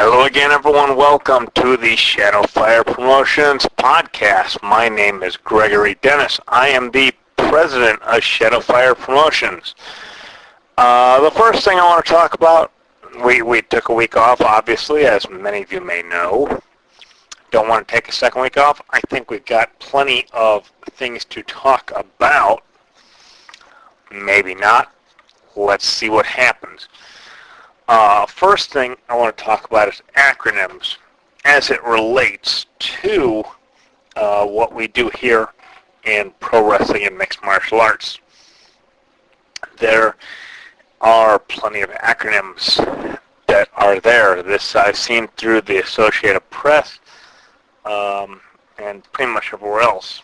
Hello again, everyone. Welcome to the Shadowfire Promotions podcast. My name is Gregory Dennis. I am the president of Shadowfire Promotions. The first thing I want to talk about, we took a week off, obviously, as many of you may know. Don't want to take a second week off. I think we've got plenty of things to talk about. Maybe not. Let's see what happens. First thing I want to talk about is acronyms as it relates to what we do here in pro wrestling and mixed martial arts. There are plenty of acronyms that are there. This I've seen through the Associated Press and pretty much everywhere else.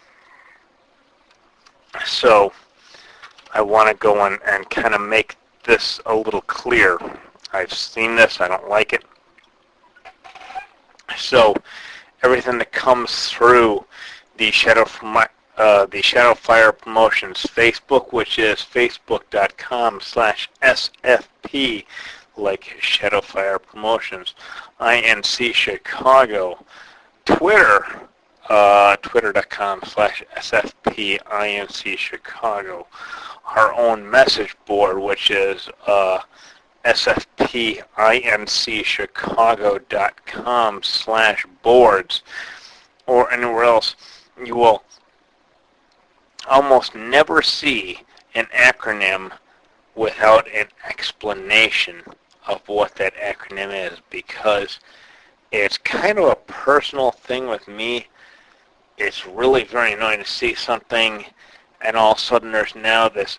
So I want to go in and kind of make this a little clear. I've seen this. I don't like it. So everything that comes through the Shadowfire Promotions Facebook, which is facebook.com/SFP, like Shadowfire Promotions, INC Chicago, Twitter, twitter.com/SFP, INC Chicago, our own message board, which is sfpincchicago.com/boards, or anywhere else. You will almost never see an acronym without an explanation of what that acronym is, because it's kind of a personal thing with me. It's really very annoying to see something and all of a sudden there's now this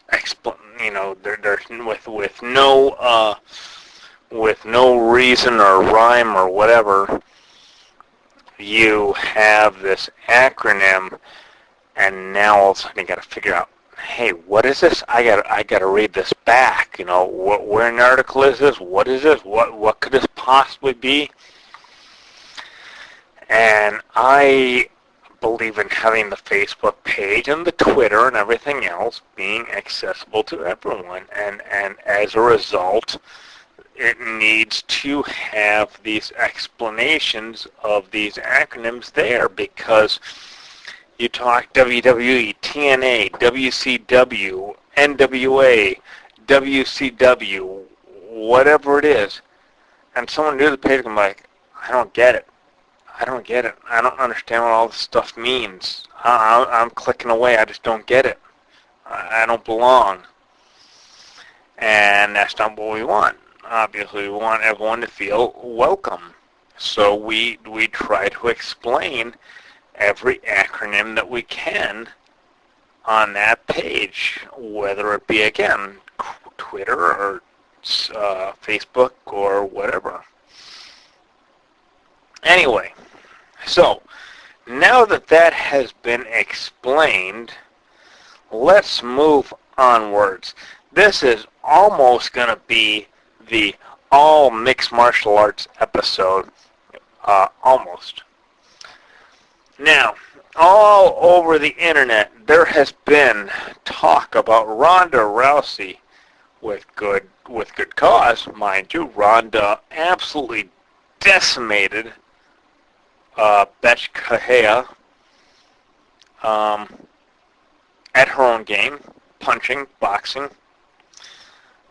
with no reason or rhyme or whatever, you have this acronym, and now all of a sudden you got to figure out, hey, what is this? I got to read this back. Where in the article is this? What is this? What could this possibly be? And I believe in having the Facebook page and the Twitter and everything else being accessible to everyone, and as a result, it needs to have these explanations of these acronyms there, because you talk WWE, TNA, WCW, NWA, WCW, whatever it is, and someone new to the page can be like, I don't get it. I don't understand what all this stuff means. I'm clicking away. I just don't get it. I don't belong. And that's not what we want. Obviously, we want everyone to feel welcome. So we try to explain every acronym that we can on that page, whether it be, again, Twitter or Facebook or whatever. Anyway, so now that has been explained, let's move onwards. This is almost going to be the all mixed martial arts episode, almost. Now, all over the internet, there has been talk about Ronda Rousey, with good cause, mind you. Ronda absolutely decimated Betch Kahea at her own game, punching, boxing.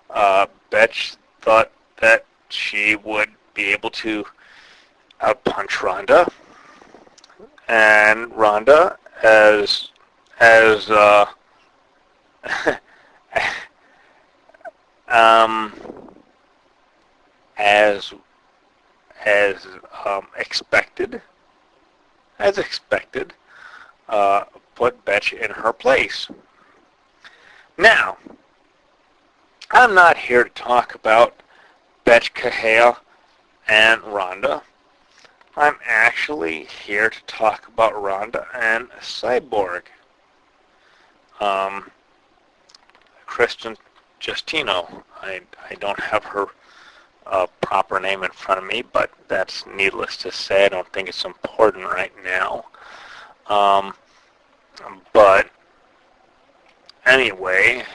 Betch thought that she would be able to outpunch Ronda, and Ronda, as expected, put Betch in her place. Now, I'm not here to talk about Betch Kahea and Ronda. I'm actually here to talk about Ronda and Cyborg. Kristen Justino. I don't have her proper name in front of me, but that's needless to say. I don't think it's important right now. But anyway,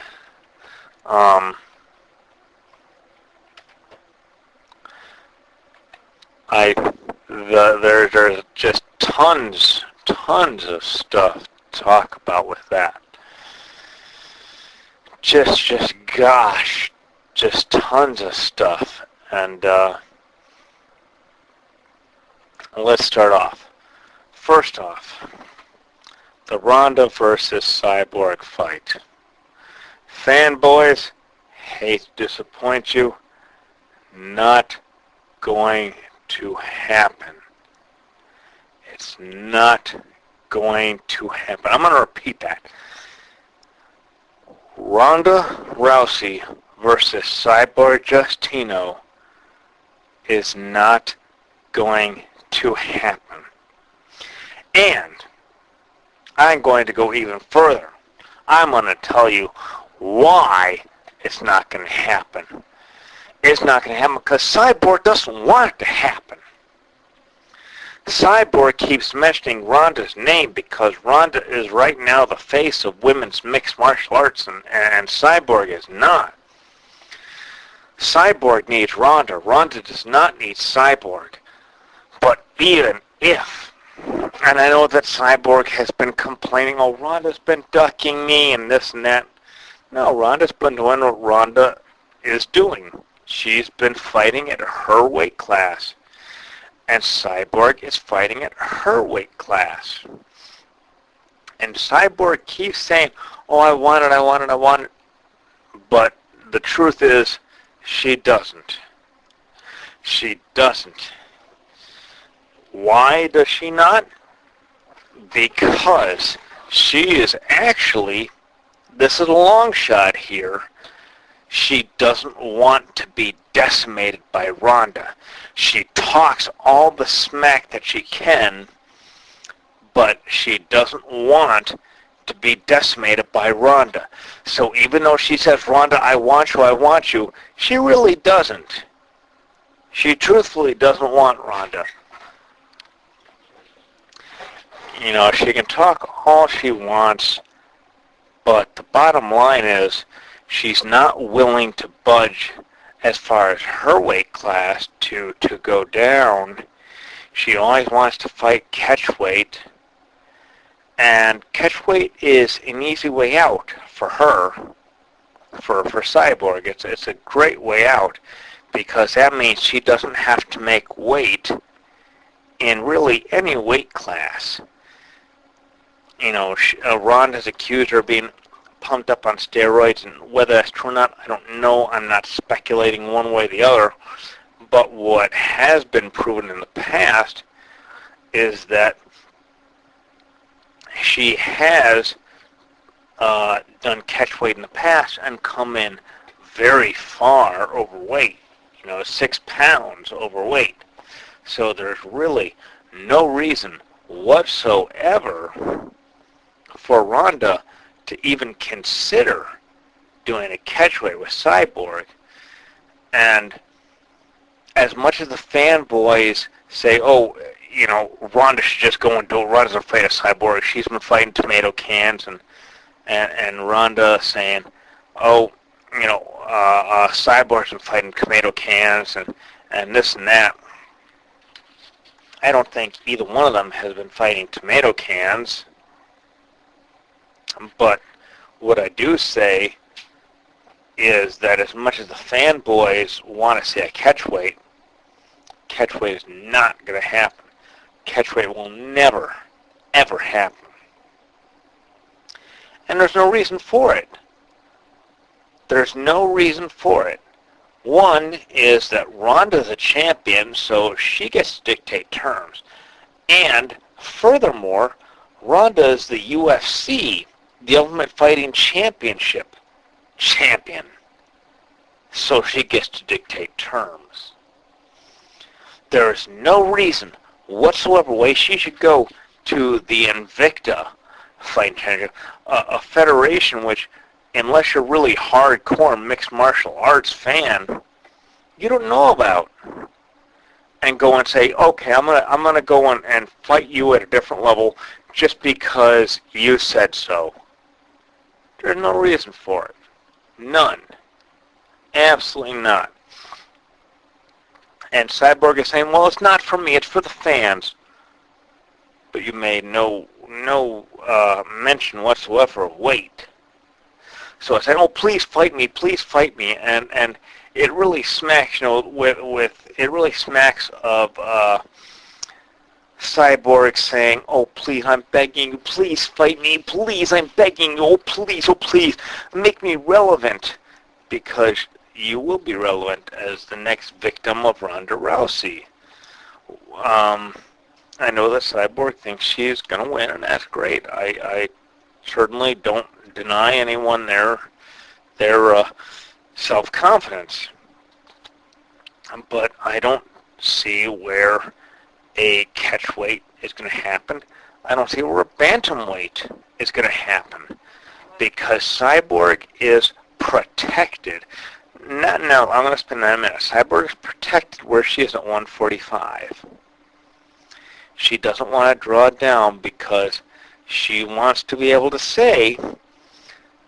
There's just tons of stuff to talk about with that. Gosh, just tons of stuff. And let's start off. First off, the Ronda versus Cyborg fight. Fanboys, hate to disappoint you, not going to happen. It's not going to happen. I'm going to repeat that. Ronda Rousey versus Cyborg Justino is not going to happen. And I'm going to go even further. I'm going to tell you why it's not going to happen. It's not going to happen because Cyborg doesn't want it to happen. Cyborg keeps mentioning Ronda's name because Ronda is right now the face of women's mixed martial arts, and Cyborg is not. Cyborg needs Ronda. Ronda does not need Cyborg. But even if, and I know that Cyborg has been complaining, oh, Ronda's been ducking me and this and that. No, Ronda's been doing what Ronda is doing. She's been fighting at her weight class. And Cyborg is fighting at her weight class. And Cyborg keeps saying, oh, I want it. But the truth is, she doesn't. She doesn't. Why does she not? Because she is actually, this is a long shot here, she doesn't want to be decimated by Ronda. She talks all the smack that she can, but she doesn't want to be decimated by Ronda. So even though she says, Ronda, I want you, she really doesn't. She truthfully doesn't want Ronda. You know, she can talk all she wants, but the bottom line is she's not willing to budge as far as her weight class to go down. She always wants to fight catchweight, and catchweight is an easy way out for her, for Cyborg. It's a great way out because that means she doesn't have to make weight in really any weight class. You know, Ronda's accused her of being pumped up on steroids, and whether that's true or not, I don't know. I'm not speculating one way or the other. But what has been proven in the past is that she has done catchweight in the past and come in very far overweight. 6 pounds overweight. So there's really no reason whatsoever for Ronda to even consider doing a catchweight with Cyborg. And as much as the fanboys say, oh, Ronda should just go and do it, Ronda's afraid of Cyborg, she's been fighting tomato cans, and Ronda saying, oh, Cyborg's been fighting tomato cans, and this and that. I don't think either one of them has been fighting tomato cans. But what I do say is that as much as the fanboys want to see a catchweight is not going to happen. Catchweight will never, ever happen. And there's no reason for it. There's no reason for it. One is that Ronda's a champion, so she gets to dictate terms. And furthermore, Ronda is the UFC, the Ultimate Fighting Championship champion. So she gets to dictate terms. There is no reason whatsoever why she should go to the Invicta fighting championship, a federation which, unless you're really hardcore mixed martial arts fan, you don't know about, and go and say, okay, I'm gonna go and fight you at a different level just because you said so. There's no reason for it. None. Absolutely not. And Cyborg is saying, well, it's not for me, it's for the fans. But you made no mention whatsoever of weight. So I said, oh, please fight me, and it really smacks, it really smacks of Cyborg saying, oh, please, I'm begging you, please fight me, please, I'm begging you, oh, please, make me relevant, because you will be relevant as the next victim of Ronda Rousey. I know that Cyborg thinks she's going to win, and that's great. I certainly don't deny anyone their self-confidence. But I don't see where a catchweight is going to happen. I don't see where a bantamweight is going to happen, because Cyborg is protected. No, I'm going to spend that a minute. Cyborg is protected where she is at 145. She doesn't want to draw down because she wants to be able to say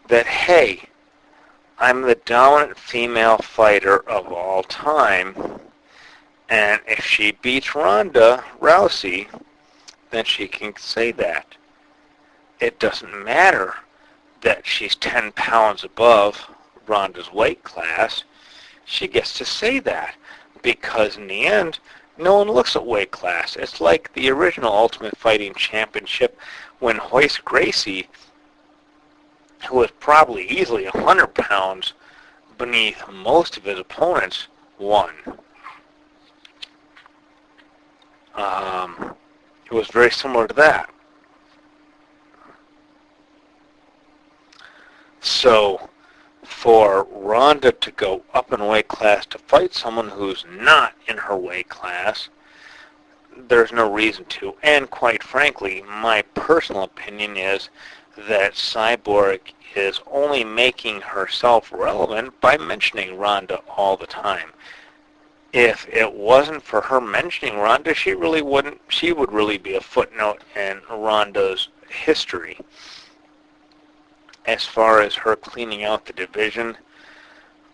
that, hey, I'm the dominant female fighter of all time, and if she beats Ronda Rousey, then she can say that. It doesn't matter that she's 10 pounds above Ronda's weight class. She gets to say that, because in the end, no one looks at weight class. It's like the original Ultimate Fighting Championship when Royce Gracie, who was probably easily 100 pounds beneath most of his opponents, won. It was very similar to that. So, for Ronda to go up in weight class to fight someone who's not in her weight class, there's no reason to. And quite frankly, my personal opinion is that Cyborg is only making herself relevant by mentioning Ronda all the time. If it wasn't for her mentioning Ronda, she would really be a footnote in Ronda's history. As far as her cleaning out the division,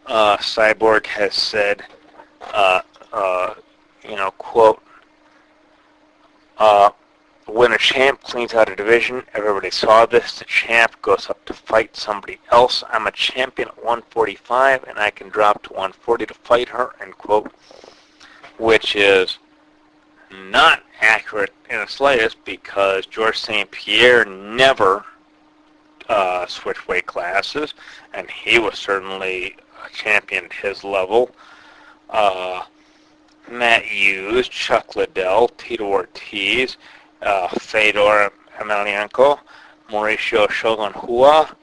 Cyborg has said, quote, when a champ cleans out a division, everybody saw this, the champ goes up to fight somebody else. I'm a champion at 145, and I can drop to 140 to fight her, end quote, which is not accurate in the slightest, because Georges St. Pierre never switched weight classes, and he was certainly a champion at his level. Matt Hughes, Chuck Liddell, Tito Ortiz, Fedor Emelianenko, Mauricio Shogun Rua,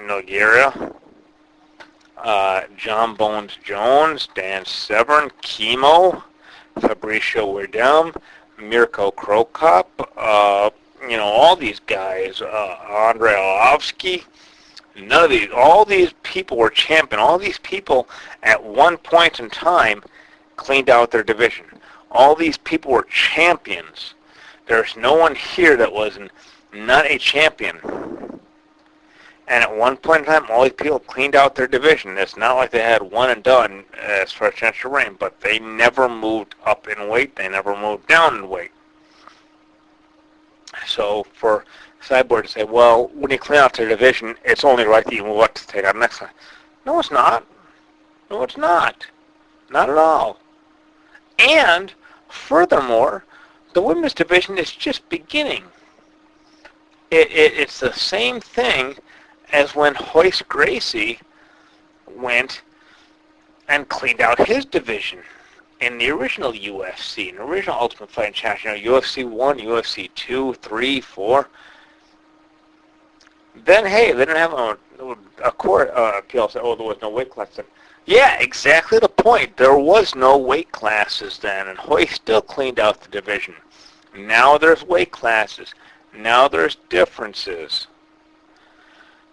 Nogueira, John Bones Jones, Dan Severn, Chemo, Fabricio Werdum, Mirko Krokop, all these guys, Andrei Arlovsky. None of these, all these people were champion. All these people at one point in time cleaned out their division. All these people were champions. There's no one here that was not a champion. And at one point in time, all these people cleaned out their division. It's not like they had one and done as far as chance to reign, but they never moved up in weight. They never moved down in weight. So for Cyborg to say, well, when you clean out their division, it's only right that you move up to take on the next one. No, it's not. No, it's not. Not at all. And furthermore, the women's division is just beginning. It's the same thing as when Royce Gracie went and cleaned out his division in the original UFC, in the original Ultimate Fighting Championship, UFC 1, UFC 2, 3, 4. Then, hey, they didn't have a court appeal. Said, oh, there was no weight class then. Yeah, exactly the point. There was no weight classes then, and Royce still cleaned out the division. Now there's weight classes. Now there's differences.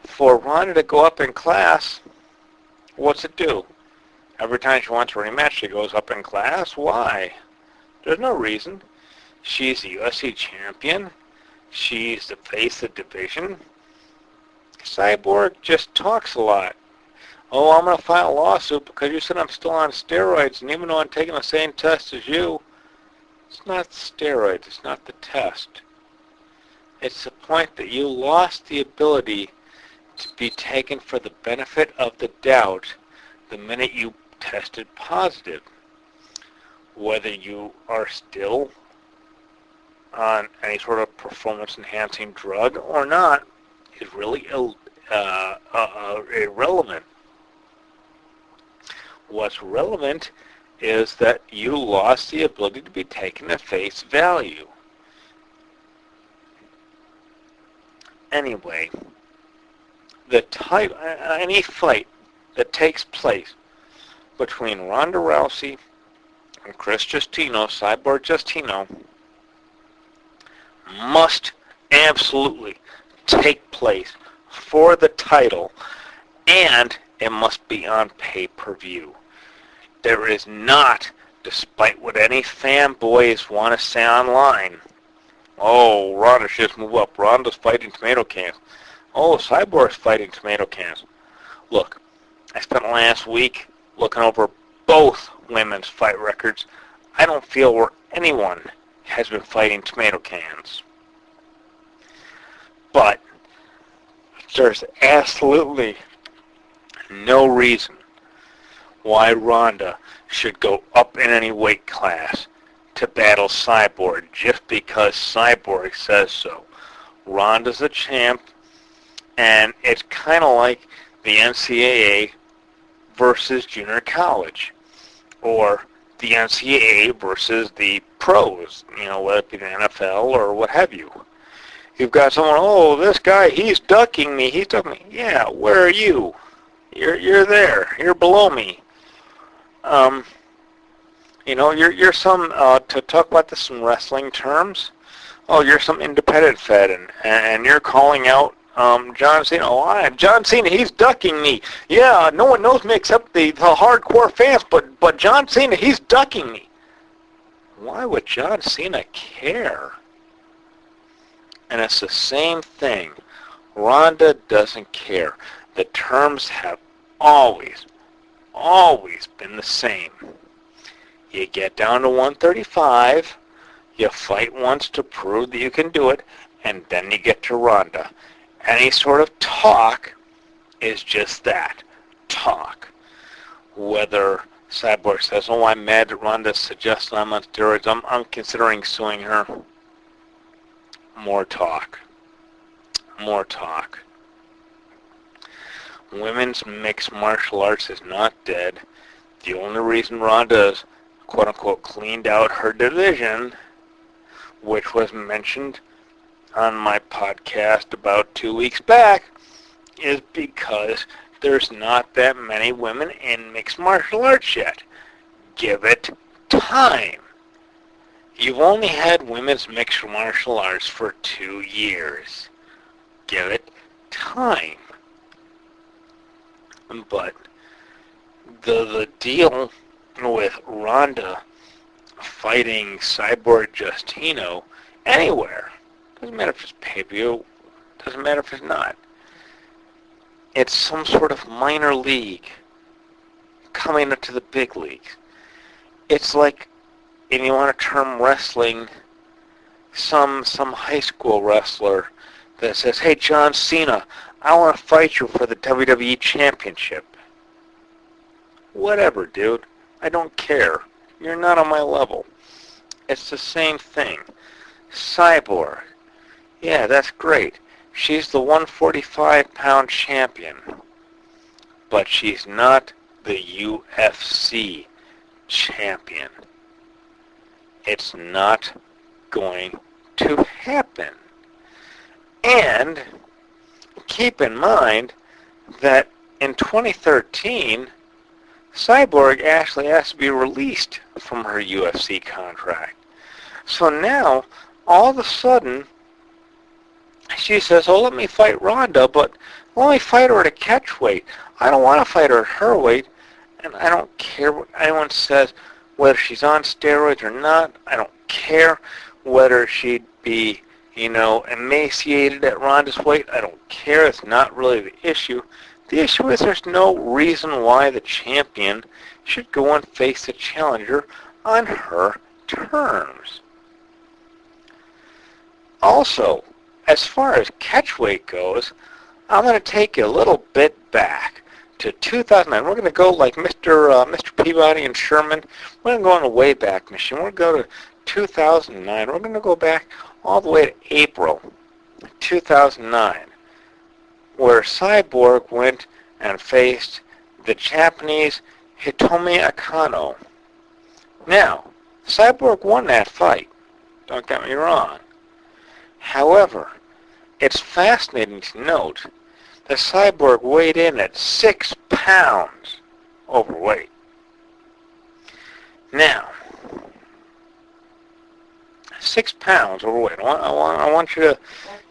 For Ronda to go up in class, what's it do? Every time she wants a rematch, she goes up in class? Why? There's no reason. She's the UFC champion. She's the face of the division. Cyborg just talks a lot. Oh, I'm going to file a lawsuit because you said I'm still on steroids, and even though I'm taking the same test as you, it's not steroids, it's not the test. It's the point that you lost the ability to be taken for the benefit of the doubt the minute you tested positive. Whether you are still on any sort of performance-enhancing drug or not is really irrelevant. What's relevant is that you lost the ability to be taken at face value. Anyway, any fight that takes place between Ronda Rousey and Chris Justino, Cyborg Justino, must absolutely take place for the title, and it must be on pay-per-view. There is not, despite what any fanboys want to say online, oh, Ronda should just move up. Ronda's fighting tomato cans. Oh, Cyborg's fighting tomato cans. Look, I spent last week looking over both women's fight records. I don't feel where anyone has been fighting tomato cans. But there's absolutely no reason why Ronda should go up in any weight class to battle Cyborg just because Cyborg says so. Ronda's a champ, and it's kind of like the NCAA versus junior college, or the NCAA versus the pros, whether it be the NFL or what have you. You've got someone, oh, this guy, he's ducking me, Yeah, where are you? You're there. You're below me. You're some, to talk about this in wrestling terms, you're some independent fed, and you're calling out John Cena. Oh, John Cena, he's ducking me. Yeah, no one knows me except the hardcore fans, but John Cena, he's ducking me. Why would John Cena care? And it's the same thing. Ronda doesn't care. The terms have always been the same. You get down to 135, you fight once to prove that you can do it, and then you get to Ronda. Any sort of talk is just that, talk. Whether Cyborg says, oh, I'm mad that Ronda suggests I'm on steroids, I'm considering suing her. More talk. More talk. Women's mixed martial arts is not dead. The only reason Ronda's quote-unquote cleaned out her division, which was mentioned on my podcast about 2 weeks back, is because there's not that many women in mixed martial arts yet. Give it time. You've only had women's mixed martial arts for 2 years. Give it time. But the deal with Ronda fighting Cyborg Justino anywhere, doesn't matter if it's pay-per-view, doesn't matter if it's not. It's some sort of minor league coming up to the big leagues. It's like, if you want to term wrestling, some high school wrestler that says, hey, John Cena, I want to fight you for the WWE Championship. Whatever, dude. I don't care. You're not on my level. It's the same thing. Cyborg. Yeah, that's great. She's the 145-pound champion. But she's not the UFC champion. It's not going to happen. And keep in mind that in 2013, Cyborg actually has to be released from her UFC contract. So now, all of a sudden, she says, oh, let me fight Ronda, but let me fight her at a catch weight. I don't want to fight her at her weight, and I don't care what anyone says, whether she's on steroids or not. I don't care whether she'd be, emaciated at Ronda's weight. I don't care. It's not really the issue. The issue is there's no reason why the champion should go and face the challenger on her terms. Also, as far as catchweight goes, I'm going to take you a little bit back to 2009. We're going to go like Mr. Peabody and Sherman. We're going to go on a way back machine. We're going to go to 2009. We're going to go back all the way to April 2009, where Cyborg went and faced the Japanese Hitomi Akano. Now, Cyborg won that fight. Don't get me wrong. However, it's fascinating to note that Cyborg weighed in at 6 pounds overweight. Now, 6 pounds overweight. I want you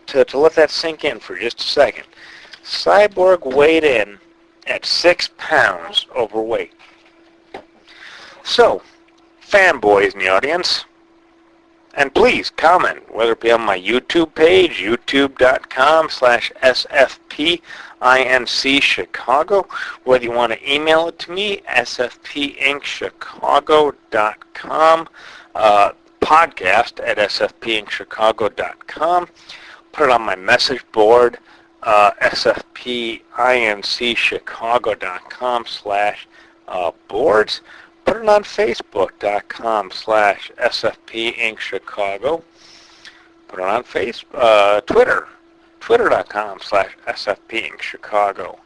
to let that sink in for just a second. Cyborg weighed in at 6 pounds overweight. So, fanboys in the audience, and please comment, whether it be on my YouTube page, youtube.com/sfpinc-chicago, whether you want to email it to me, sfpinc-chicago.com, podcast at sfpinc-chicago.com, put it on my message board, sfpinc-chicago.com/boards, put it on facebook.com/sfpinc-chicago, put it on Twitter, twitter.com/sfpinc-chicago.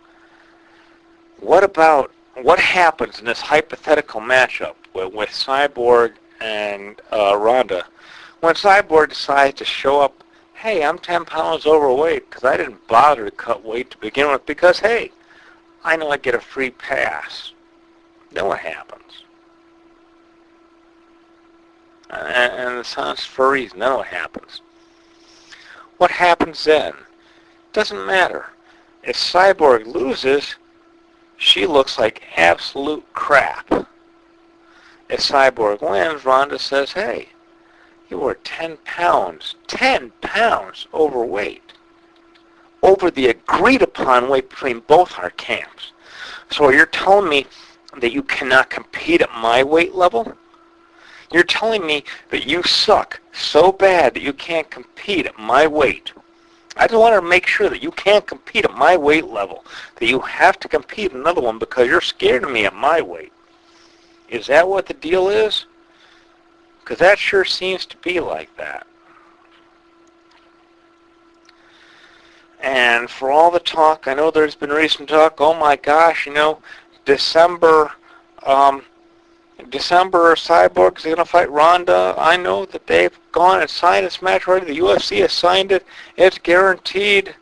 What happens in this hypothetical matchup with Cyborg and Ronda when Cyborg decides to show up, hey, I'm 10 pounds overweight because I didn't bother to cut weight to begin with because, hey, I know I get a free pass. Then what happens? And it sounds for a reason. Then what happens? What happens then? Doesn't matter. If Cyborg loses, she looks like absolute crap. If Cyborg wins, Ronda says, hey, you were 10 pounds overweight over the agreed upon weight between both our camps. So you're telling me that you cannot compete at my weight level? You're telling me that you suck so bad that you can't compete at my weight. I just want to make sure that you can't compete at my weight level, that you have to compete another one because you're scared of me at my weight. Is that what the deal is? Because that sure seems to be like that. And for all the talk, I know there's been recent talk, oh my gosh, December Cyborg is going to fight Ronda. I know that they've gone and signed this match already. The UFC has signed it. It's guaranteed.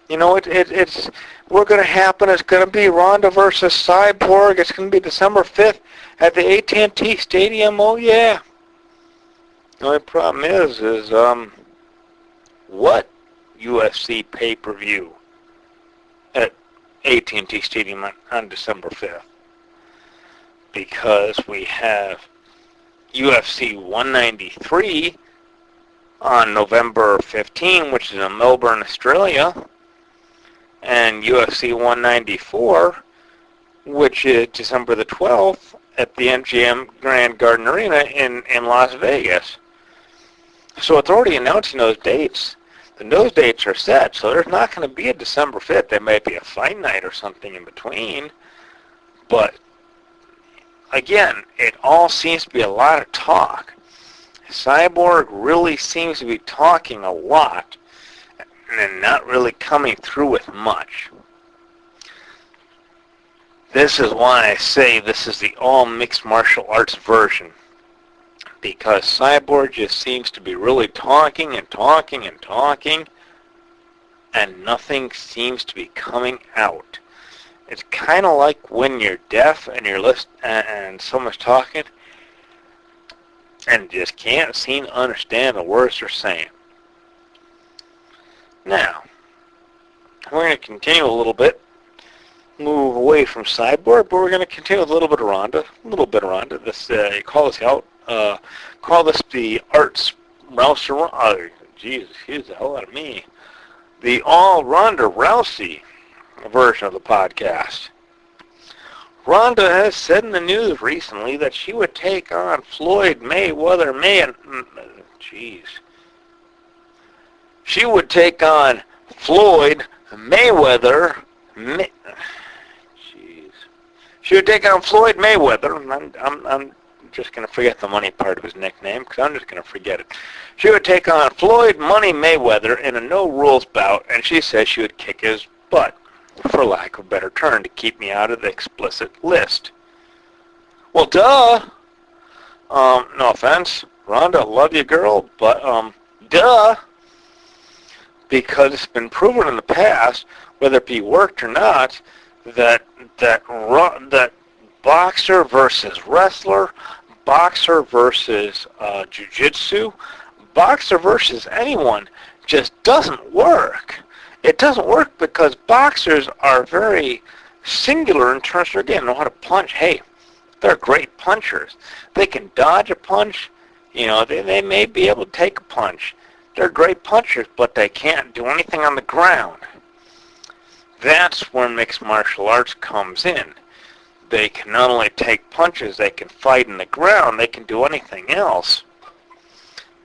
It's what's going to happen. It's going to be Ronda versus Cyborg. It's going to be December 5th at the AT&T Stadium. Oh, yeah. The only problem is what UFC pay-per-view at AT&T Stadium on December 5th? Because we have UFC 193 on November 15, which is in Melbourne, Australia, and UFC 194, which is December the 12th at the MGM Grand Garden Arena in Las Vegas. So it's already announcing those dates. And those dates are set, so there's not going to be a December 5th. There may be a fight night or something in between, but again, it all seems to be a lot of talk. Cyborg really seems to be talking a lot and not really coming through with much. This is why I say this is the all mixed martial arts version, because Cyborg just seems to be really talking and talking and talking, and nothing seems to be coming out. It's kind of like when you're deaf and you're listening and someone's talking and just can't seem to understand the words they're saying. Now, we're going to continue a little bit, move away from Cyborg, but we're going to continue with a little bit of Ronda. This, call this out. Call this the Arts Rousey. Oh, Jesus, excuse the hell out of me. The All Ronda Rousey version of the podcast. Ronda has said in the news recently that she would take on Floyd Mayweather. She would take on Floyd Mayweather. She would take on Floyd Mayweather. I'm just going to forget the money part of his nickname because I'm just going to forget it. She would take on Floyd Money Mayweather in a no-rules bout, and she says she would kick his butt, for lack of a better term, to keep me out of the explicit list. Well, duh. No offense, Ronda, love you, girl, but duh. Because it's been proven in the past, whether it be worked or not, that boxer versus wrestler, boxer versus jiu-jitsu, boxer versus anyone just doesn't work. It doesn't work because boxers are very singular in terms of, again, know how to punch. Hey, they're great punchers. They can dodge a punch. You know, they may be able to take a punch. They're great punchers, but they can't do anything on the ground. That's where mixed martial arts comes in. They can not only take punches, they can fight in the ground, they can do anything else.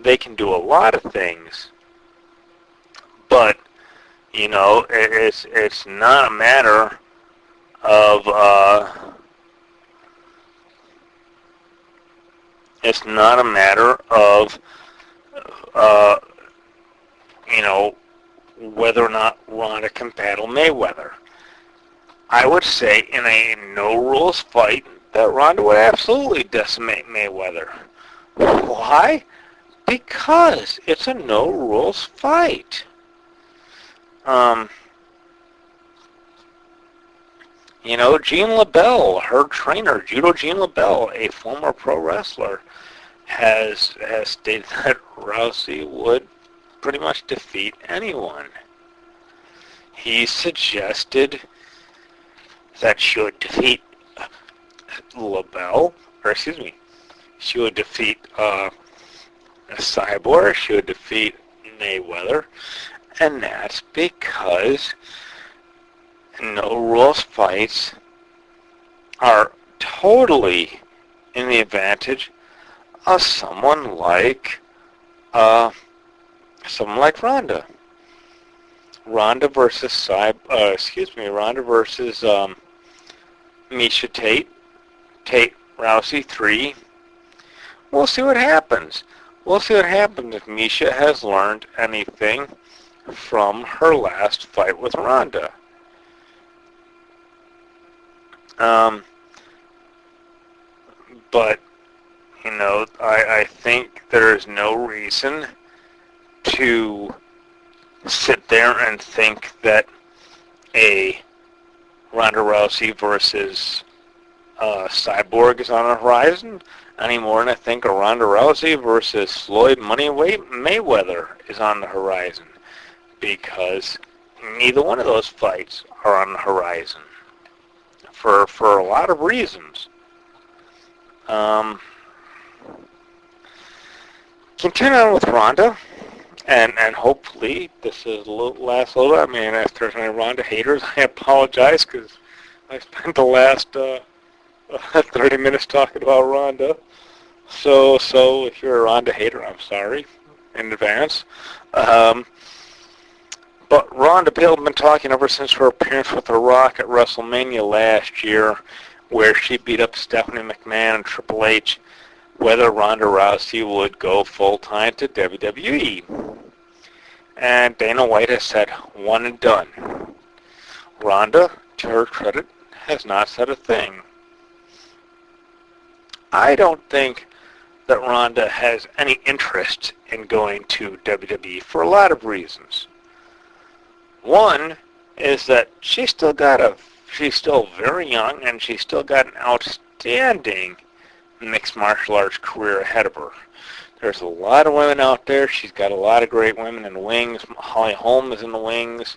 They can do a lot of things. But, you know, it's not a matter of, you know, whether or not Ronda can battle Mayweather. I would say in a no-rules fight that Ronda would absolutely decimate Mayweather. Why? Because it's a no-rules fight. You know, Jean LaBelle, her trainer, Judo Jean LaBelle, a former pro wrestler, has stated that Rousey would pretty much defeat anyone. He suggested that she would defeat she would defeat Cyborg, she would defeat Mayweather, and that's because no-rules fights are totally in the advantage of someone like Ronda. Ronda versus Misha Tate Rousey 3. We'll see what happens. We'll see what happens if Misha has learned anything from her last fight with Ronda. But, you know, I think there is no reason to sit there and think that a Ronda Rousey versus Cyborg is on the horizon any more than I think a Ronda Rousey versus Floyd Mayweather is on the horizon, because neither one of those fights are on the horizon for a lot of reasons. Continue on with Ronda, and hopefully this is last little. I mean, if there's any Ronda haters, I apologize because I spent the last 30 minutes talking about Ronda. So if you're a Ronda hater, I'm sorry in advance. But Ronda, people have been talking ever since her appearance with The Rock at WrestleMania last year, where she beat up Stephanie McMahon and Triple H, whether Ronda Rousey would go full-time to WWE. And Dana White has said one and done. Ronda, to her credit, has not said a thing. I don't think that Ronda has any interest in going to WWE for a lot of reasons. One is that she's still very young, and she's still got an outstanding mixed martial arts career ahead of her. There's a lot of women out there. She's got a lot of great women in the wings. Holly Holm is in the wings.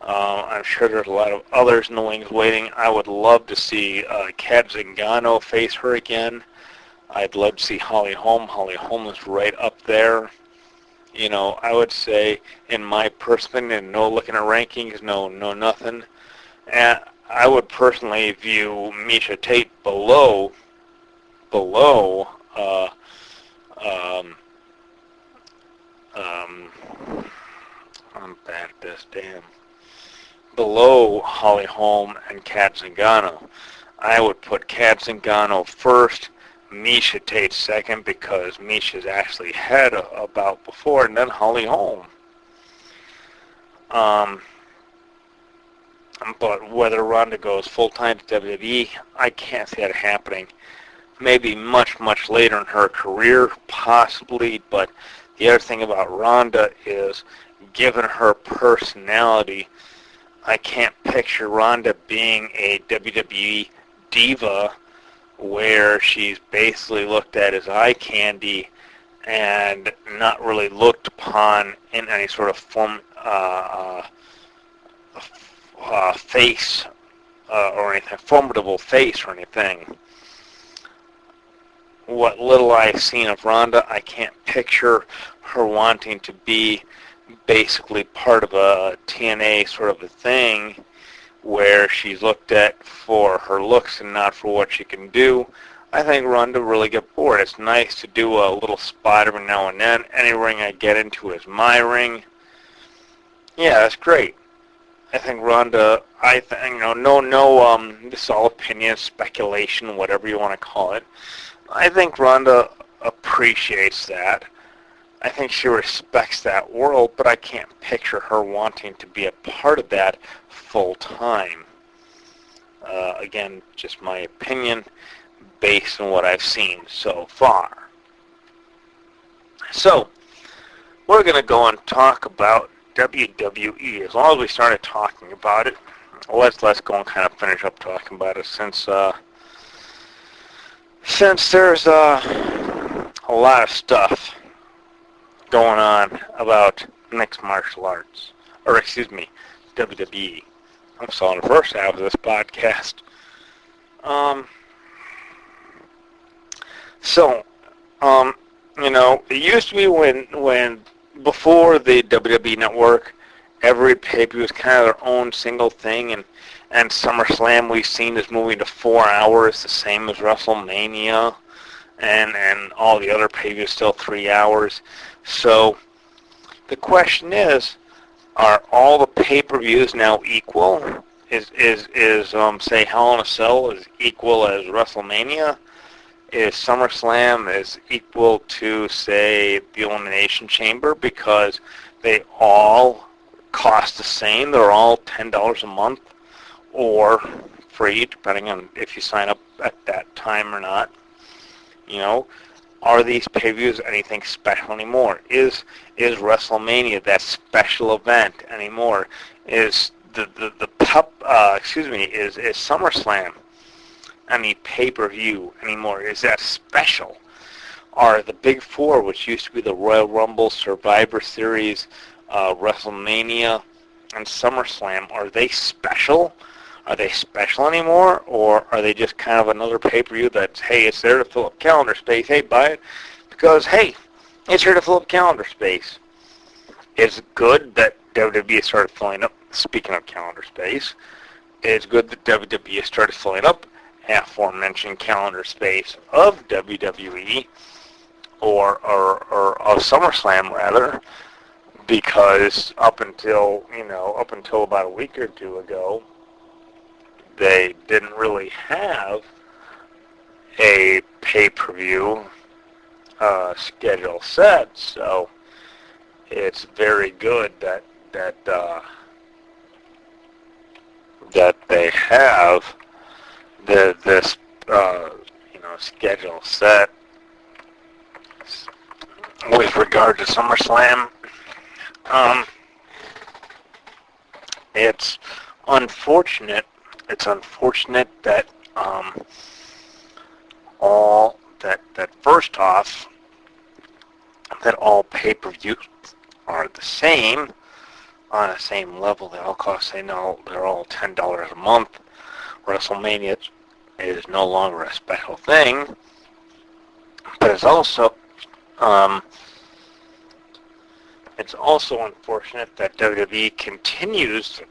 I'm sure there's a lot of others in the wings waiting. I would love to see Kat Zingano face her again. I'd love to see Holly Holm. Holly Holm is right up there. You know, I would say, in my personal opinion, no looking at rankings, no nothing, And I would personally view Miesha Tate below, um, um, I'm bad at this, damn. Below Holly Holm and Kat Zingano. I would put Kat Zingano first, Miesha Tate second, because Miesha's actually had a bout before, and then Holly Holm. But whether Ronda goes full-time to WWE, I can't see that happening. Maybe much, much later in her career, possibly, but the other thing about Ronda is, given her personality, I can't picture Ronda being a WWE diva where she's basically looked at as eye candy and not really looked upon in any sort of face or anything, formidable face or anything. What little I've seen of Ronda, I can't picture her wanting to be basically part of a TNA sort of a thing where she's looked at for her looks and not for what she can do. I think Ronda really get bored. It's nice to do a little spot every now and then. Any ring I get into is my ring. Yeah, that's great. I think Ronda, this is all opinion, speculation, whatever you want to call it. I think Ronda appreciates that. I think she respects that world, but I can't picture her wanting to be a part of that full time. Again, just my opinion based on what I've seen so far. So, we're going to go and talk about WWE. As long as we started talking about it, let's go and kind of finish up talking about it since there's a lot of stuff going on about mixed martial arts, or excuse me, WWE. I'm still on the first half of this podcast. It used to be when before the WWE Network, every pay-per-view was kind of their own single thing, and SummerSlam we've seen is moving to 4 hours, the same as WrestleMania, and all the other pay-per-views still 3 hours. So the question is, are all the pay-per-views now equal? Is say Hell in a Cell is equal as WrestleMania? Is SummerSlam is equal to, say, the Elimination Chamber because they all cost the same? They're all $10 a month or free, depending on if you sign up at that time or not. Are these pay-per-views anything special anymore? Is WrestleMania that special event anymore? Is is SummerSlam any pay-per-view anymore? Is that special? Are the Big Four, which used to be the Royal Rumble, Survivor Series, WrestleMania, and SummerSlam, are they special? Are they special anymore, or are they just kind of another pay-per-view that's, hey, it's there to fill up calendar space, hey, buy it, because, hey, it's here to fill up calendar space. It's good that WWE started filling up, speaking of calendar space, it's good that WWE started filling up aforementioned calendar space of WWE, or of SummerSlam, rather, because up until about a week or two ago, they didn't really have a pay-per-view schedule set, so it's very good that they have this schedule set. With regard to SummerSlam, it's unfortunate. It's unfortunate that first off, that all pay-per-views are the same, on the same level. They all cost, they're all $10 a month. WrestleMania is no longer a special thing, but it's also unfortunate that WWE continues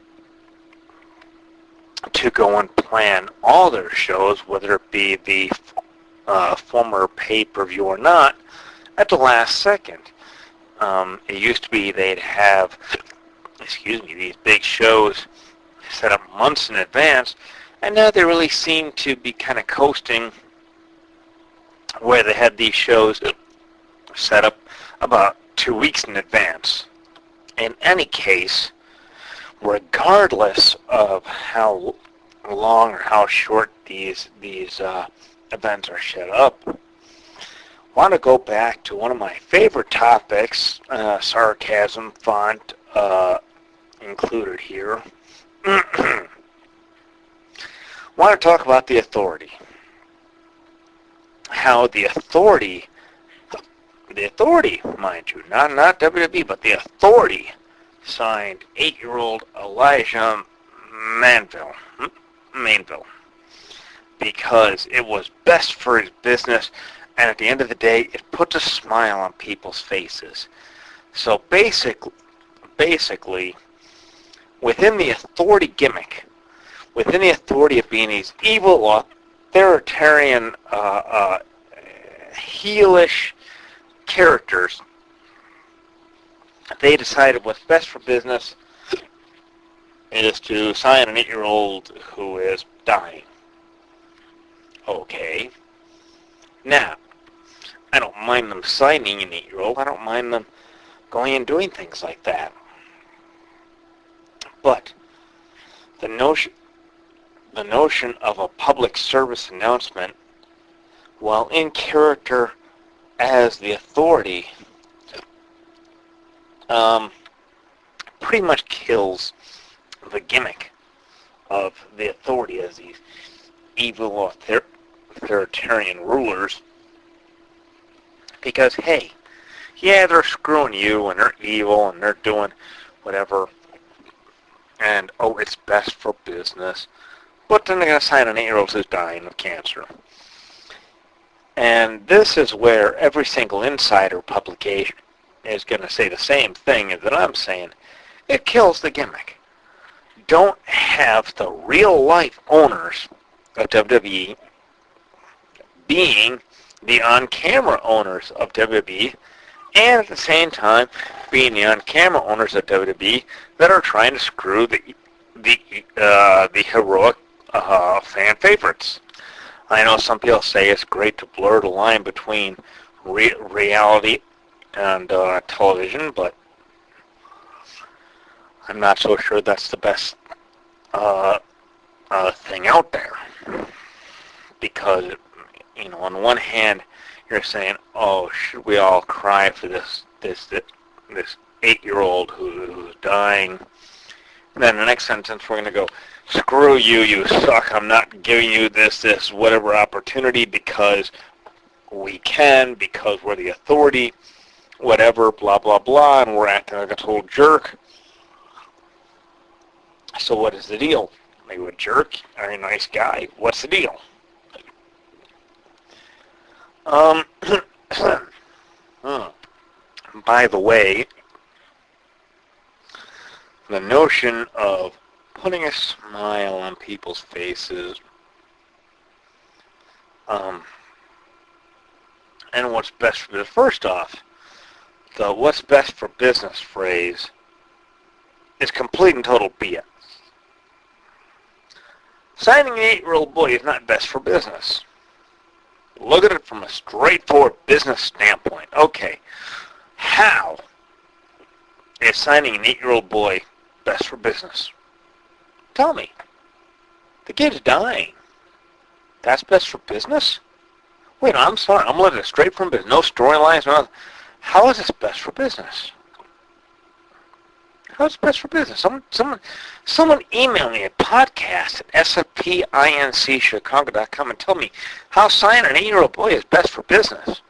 to go and plan all their shows, whether it be the former pay-per-view or not, at the last second. It used to be they'd have, these big shows set up months in advance, and now they really seem to be kind of coasting where they had these shows set up about 2 weeks in advance. In any case, regardless of how long or how short these events are set up, I want to go back to one of my favorite topics, sarcasm font included here. I want to talk about the Authority. How the Authority, mind you, not WWE, but the Authority signed 8-year-old Elijah Mainville, because it was best for his business, and at the end of the day, it puts a smile on people's faces. So basically, within the Authority gimmick, within the Authority of being these evil, authoritarian, heelish characters, they decided what's best for business is to sign an 8-year-old who is dying. Okay. Now, I don't mind them signing an 8-year-old. I don't mind them going and doing things like that. But the notion of a public service announcement, while in character as the Authority, pretty much kills the gimmick of the Authority as these evil authoritarian rulers. Because, hey, yeah, they're screwing you, and they're evil, and they're doing whatever, and, oh, it's best for business. But then they're going to sign an 8-year-old who's dying of cancer. And this is where every single insider publication is going to say the same thing that I'm saying. It kills the gimmick. Don't have the real-life owners of WWE being the on-camera owners of WWE, and at the same time being the on-camera owners of WWE that are trying to screw the heroic fan favorites. I know some people say it's great to blur the line between reality and television, but I'm not so sure that's the best thing out there. Because, on one hand, you're saying, oh, should we all cry for this 8-year-old who's dying? And then the next sentence, we're going to go, screw you, you suck. I'm not giving you this whatever opportunity because we can, because we're the Authority, whatever, blah, blah, blah, and we're acting like a total jerk. So what is the deal? Are you a jerk? Are you a nice guy? What's the deal? By the way, the notion of putting a smile on people's faces, and what's best for business. First off, the what's best for business phrase is complete and total BS. Signing an 8-year-old boy is not best for business. Look at it from a straightforward business standpoint. Okay, how is signing an 8-year-old boy best for business? Tell me. The kid's dying. That's best for business? Wait, I'm sorry. I'm looking at it straight from business. No storylines, no nothing. How is this best for business? How is it best for business? Someone email me at podcast at sfpinchicago.com and tell me how signing an 8-year-old boy is best for business.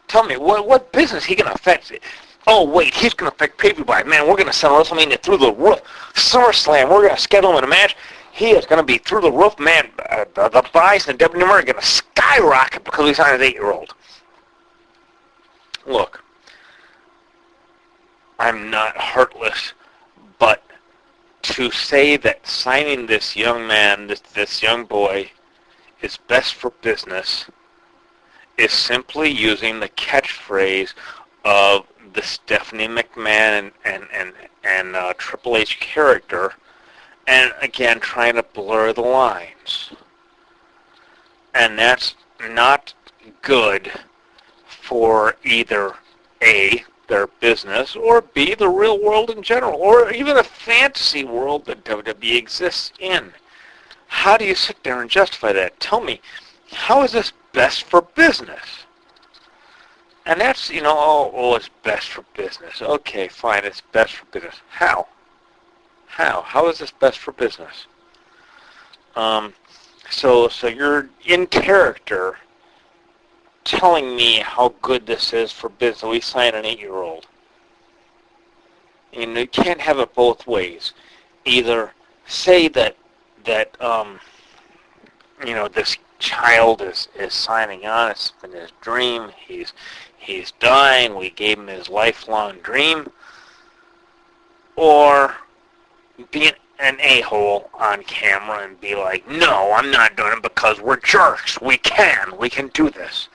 Tell me, what business he going to affect? Oh, wait, he's going to affect pay-per-view buy. Man, we're going to sell WrestleMania through the roof. SummerSlam, we're going to schedule him in a match. He is going to be through the roof, man. The buys and WWE are going to skyrocket because we signed an 8-year-old. Look, I'm not heartless, but to to say that signing this young man, this young boy, is best for business is simply using the catchphrase of the Stephanie McMahon and Triple H character, and again trying to blur the lines. And that's not good for either A, their business, or B, the real world in general, or even a fantasy world that WWE exists in. How do you sit there and justify that? Tell me, how is this best for business? And that's, it's best for business. Okay, fine, it's best for business. How? How is this best for business? So you're in character telling me how good this is for business. We sign an 8-year-old. You can't have it both ways. Either say that this child is signing on. It's been his dream. He's dying. We gave him his lifelong dream. Or be an a-hole on camera and be like, no, I'm not doing it because we're jerks. We can do this.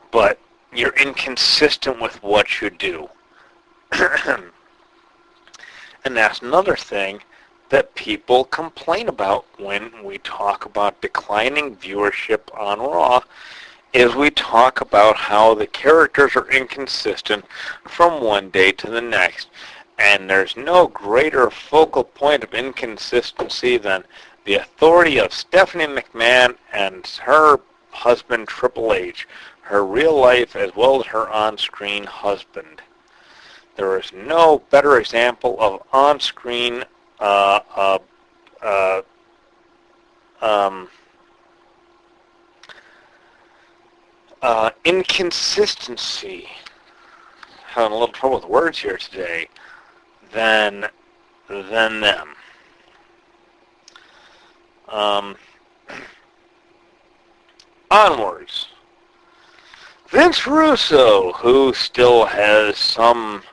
But you're inconsistent with what you do. And that's another thing that people complain about when we talk about declining viewership on Raw, is we talk about how the characters are inconsistent from one day to the next. And there's no greater focal point of inconsistency than the authority of Stephanie McMahon and her husband Triple H, her real life as well as her on-screen husband. There is no better example of on-screen inconsistency. Having a little trouble with words here today. Than them. Onwards. Vince Russo, who still has some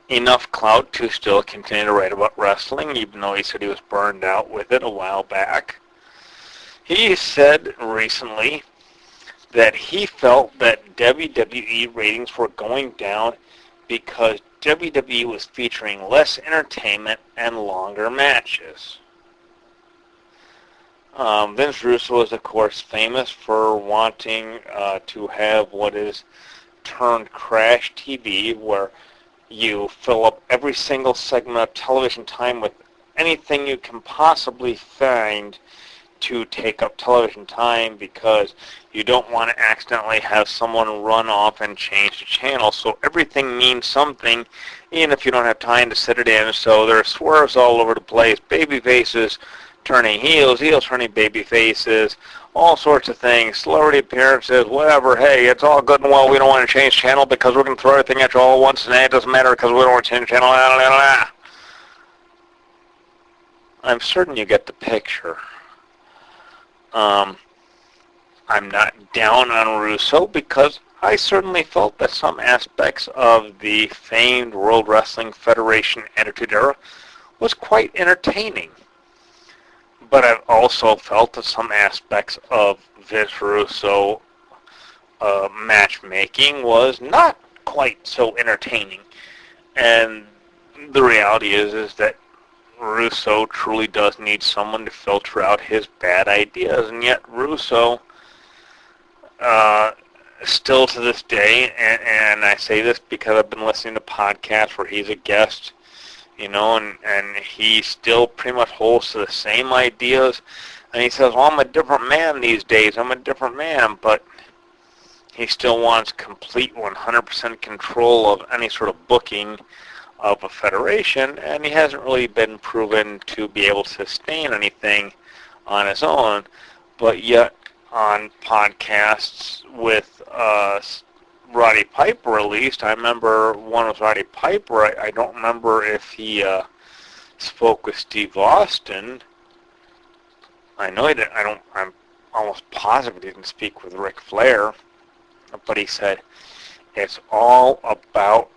enough clout to still continue to write about wrestling, even though he said he was burned out with it a while back. He said recently that he felt that WWE ratings were going down because WWE was featuring less entertainment and longer matches. Vince Russo is, of course, famous for wanting to have what is termed Crash TV, where you fill up every single segment of television time with anything you can possibly find to take up television time, because you don't want to accidentally have someone run off and change the channel. So everything means something, even if you don't have time to sit it in. So there are swerves all over the place, baby faces turning heels, heels turning baby faces, all sorts of things, celebrity appearances, whatever. Hey, it's all good and well. We don't want to change channel because we're going to throw everything at you all at once, and it doesn't matter because we don't want to change channel. I'm certain you get the picture. I'm not down on Russo because I certainly felt that some aspects of the famed World Wrestling Federation Attitude Era was quite entertaining. But I've also felt that some aspects of Vince Russo matchmaking was not quite so entertaining. And the reality is that Russo truly does need someone to filter out his bad ideas, and yet Russo, still to this day, and I say this because I've been listening to podcasts where he's a guest, and he still pretty much holds to the same ideas, and he says, well, I'm a different man these days, I'm a different man, but he still wants complete 100% control of any sort of booking of a federation, and he hasn't really been proven to be able to sustain anything on his own. But yet, on podcasts with Roddy Piper, at least, I remember one with Roddy Piper. I don't remember if he spoke with Steve Austin. I know he didn't. I'm almost positive he didn't speak with Ric Flair. But he said it's all about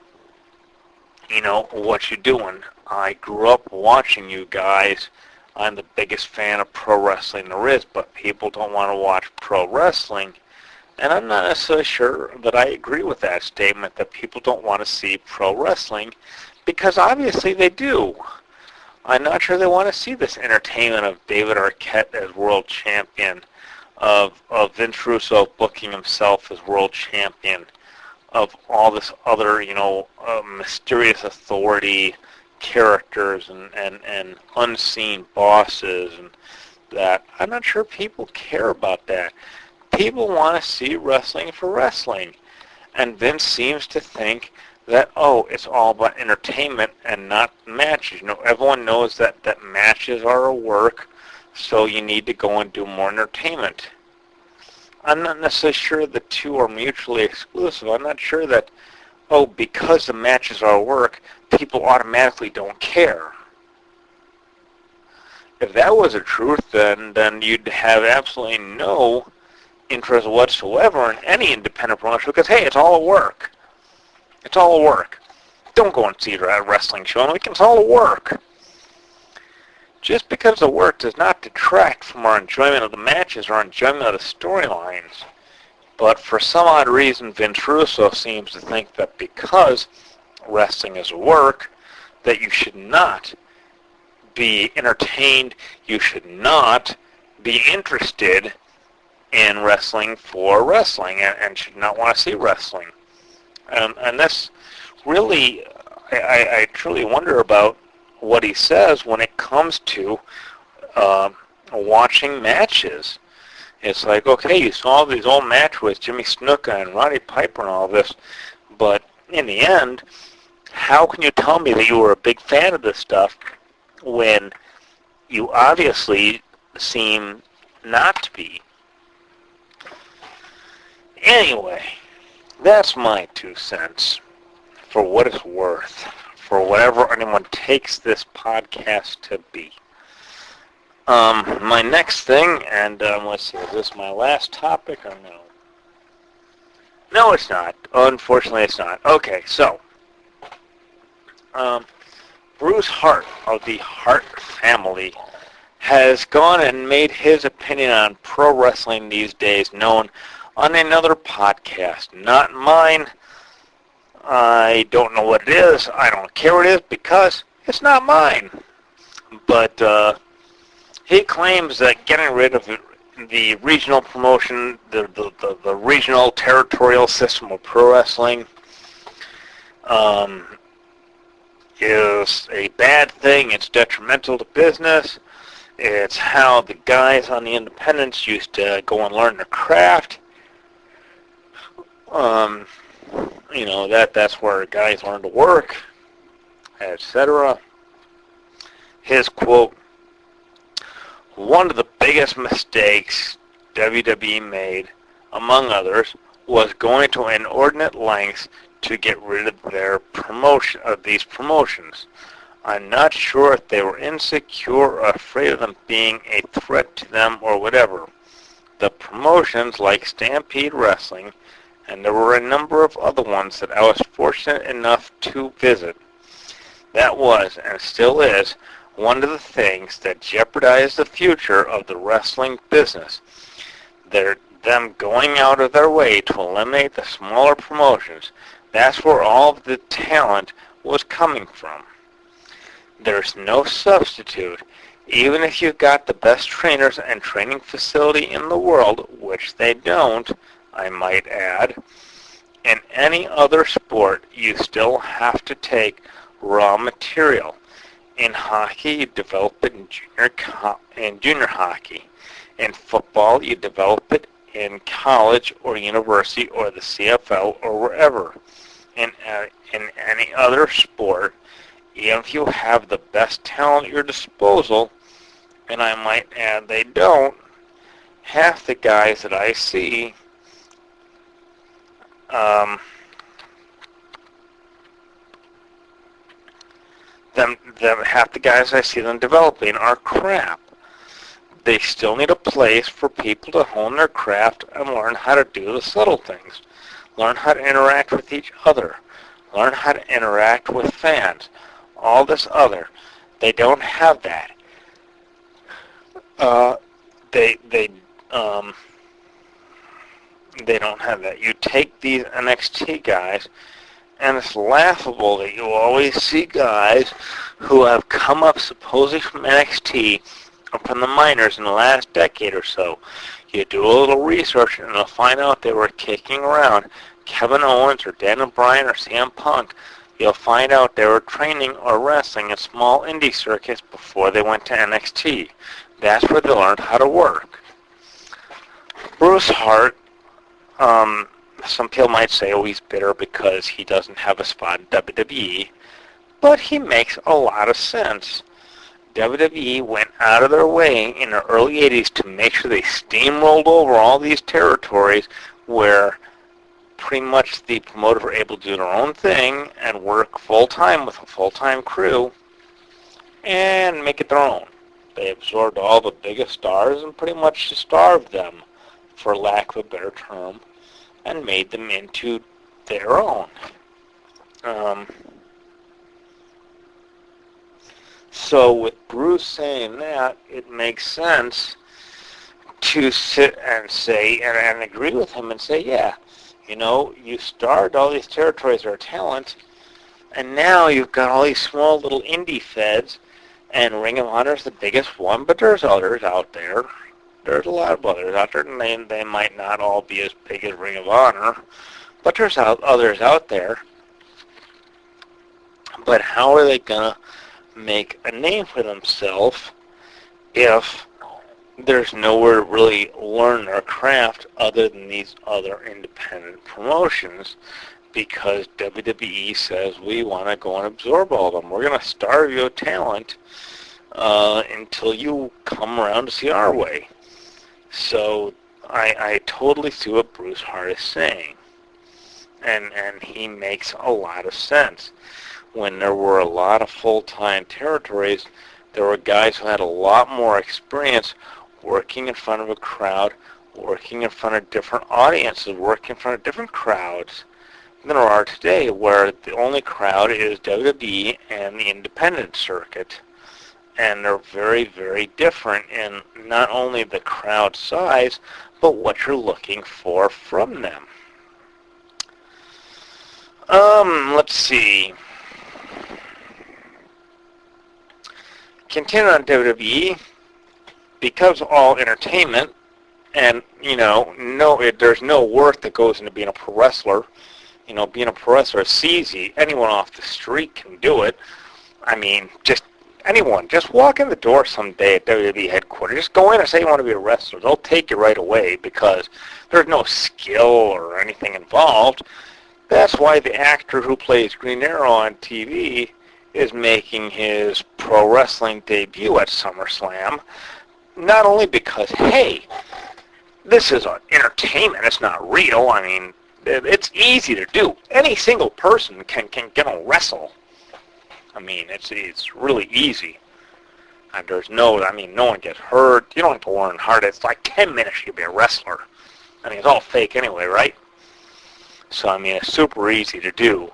what you doing? I grew up watching you guys. I'm the biggest fan of pro wrestling there is, but people don't want to watch pro wrestling. And I'm not necessarily sure that I agree with that statement, that people don't want to see pro wrestling, because obviously they do. I'm not sure they want to see this entertainment of David Arquette as world champion, of Vince Russo booking himself as world champion, of all this other, mysterious authority characters and unseen bosses, and that. I'm not sure people care about that. People want to see wrestling for wrestling. And Vince seems to think that, it's all about entertainment and not matches. Everyone knows that matches are a work, so you need to go and do more entertainment. I'm not necessarily sure the two are mutually exclusive. I'm not sure that, because the matches are a work, people automatically don't care. If that was the truth, then you'd have absolutely no interest whatsoever in any independent promotion, because, hey, it's all a work. It's all a work. Don't go and see a wrestling show on the weekend. It's all a work. Just because the work does not detract from our enjoyment of the matches or enjoyment of the storylines. But for some odd reason, Vince Russo seems to think that because wrestling is a work, that you should not be entertained, you should not be interested in wrestling for wrestling, and should not want to see wrestling. And that's really, I truly wonder about what he says when it comes to watching matches. It's like, okay, you saw these old matches with Jimmy Snuka and Roddy Piper and all this, but in the end, how can you tell me that you were a big fan of this stuff when you obviously seem not to be? Anyway, that's my 2 cents, for what it's worth, for whatever anyone takes this podcast to be. My next thing, and let's see, is this my last topic or no? No, it's not. Unfortunately, it's not. Okay, so, Bruce Hart of the Hart family has gone and made his opinion on pro wrestling these days known on another podcast. Not mine. I don't know what it is. I don't care what it is because it's not mine. But he claims that getting rid of the regional promotion, the regional territorial system of pro wrestling, is a bad thing. It's detrimental to business. It's how the guys on the independents used to go and learn their craft. That's where guys learn to work, etc. His quote: "One of the biggest mistakes WWE made, among others, was going to inordinate lengths to get rid of these promotions. I'm not sure if they were insecure or afraid of them being a threat to them or whatever. The promotions like Stampede Wrestling, and there were a number of other ones that I was fortunate enough to visit. That was, and still is, one of the things that jeopardized the future of the wrestling business. Them going out of their way to eliminate the smaller promotions. That's where all of the talent was coming from. There's no substitute, even if you've got the best trainers and training facility in the world, which they don't, I might add. In any other sport, you still have to take raw material. In hockey, you develop it in junior hockey. In football, you develop it in college or university or the CFL or wherever. In any other sport, even if you have the best talent at your disposal, and I might add they don't, half the guys that I see half the guys I see them developing are crap. They still need a place for people to hone their craft and learn how to do the subtle things. Learn how to interact with each other. learn how to interact with fans, all this other. They don't have that. They don't have that. You take these NXT guys, and it's laughable that you always see guys who have come up supposedly from NXT or from the minors in the last decade or so. You do a little research and you'll find out they were kicking around Kevin Owens or Daniel Bryan or CM Punk. You'll find out they were training or wrestling in small indie circuits before they went to NXT. That's where they learned how to work. Bruce Hart, some people might say, oh, he's bitter because he doesn't have a spot in WWE, but he makes a lot of sense. WWE went out of their way in the early 80s to make sure they steamrolled over all these territories where pretty much the promoters were able to do their own thing and work full-time with a full-time crew and make it their own. They absorbed all the biggest stars and pretty much starved them, for lack of a better term, and made them into their own. So with Bruce saying that, it makes sense to sit and say, and agree with him and say, yeah, you know, you starved all these territories of talent, and now you've got all these small little indie feds, and Ring of Honor is the biggest one, but there's others out there. There's a lot of others out there, and they might not all be as big as Ring of Honor, but there's others out there. But how are they going to make a name for themselves if there's nowhere to really learn their craft other than these other independent promotions? Because WWE says we want to go and absorb all of them. We're going to starve your talent until you come around to see our way. So I totally see what Bruce Hart is saying. And he makes a lot of sense. When there were a lot of full-time territories, there were guys who had a lot more experience working in front of a crowd, working in front of different audiences, working in front of different crowds than there are today, where the only crowd is WWE and the independent circuit. And they're very, very different in not only the crowd size, but what you're looking for from them. Let's see. Continue on WWE, because all entertainment, and, you know, there's no work that goes into being a pro wrestler. You know, being a pro wrestler is easy. Anyone off the street can do it. I mean, just anyone. Just walk in the door someday at WWE headquarters. Just go in and say you want to be a wrestler. They'll take you right away because there's no skill or anything involved. That's why the actor who plays Green Arrow on TV is making his pro wrestling debut at SummerSlam. Not only because, hey, this is entertainment. It's not real. I mean, it's easy to do. Any single person can get on wrestle. I mean, it's really easy. And there's no one gets hurt. You don't have to learn hard. It's like 10 minutes you can be a wrestler. I mean, it's all fake anyway, right? So, I mean, it's super easy to do.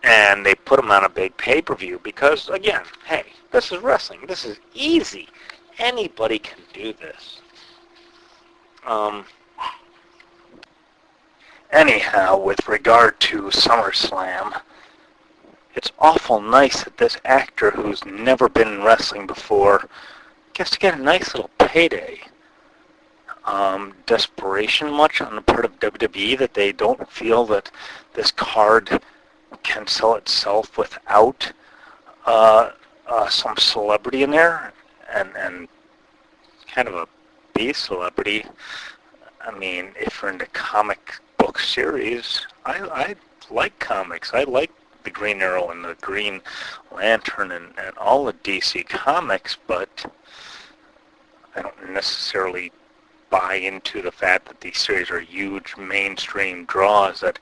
And they put them on a big pay-per-view because, again, hey, this is wrestling. This is easy. Anybody can do this. Anyhow, with regard to SummerSlam, it's awful nice that this actor who's never been in wrestling before gets to get a nice little payday. Desperation much on the part of WWE that they don't feel that this card can sell itself without some celebrity in there, and kind of a B celebrity. I mean, if you're into comic book series, I like comics. I like the Green Arrow and the Green Lantern and all the DC comics, but I don't necessarily buy into the fact that these series are huge mainstream draws that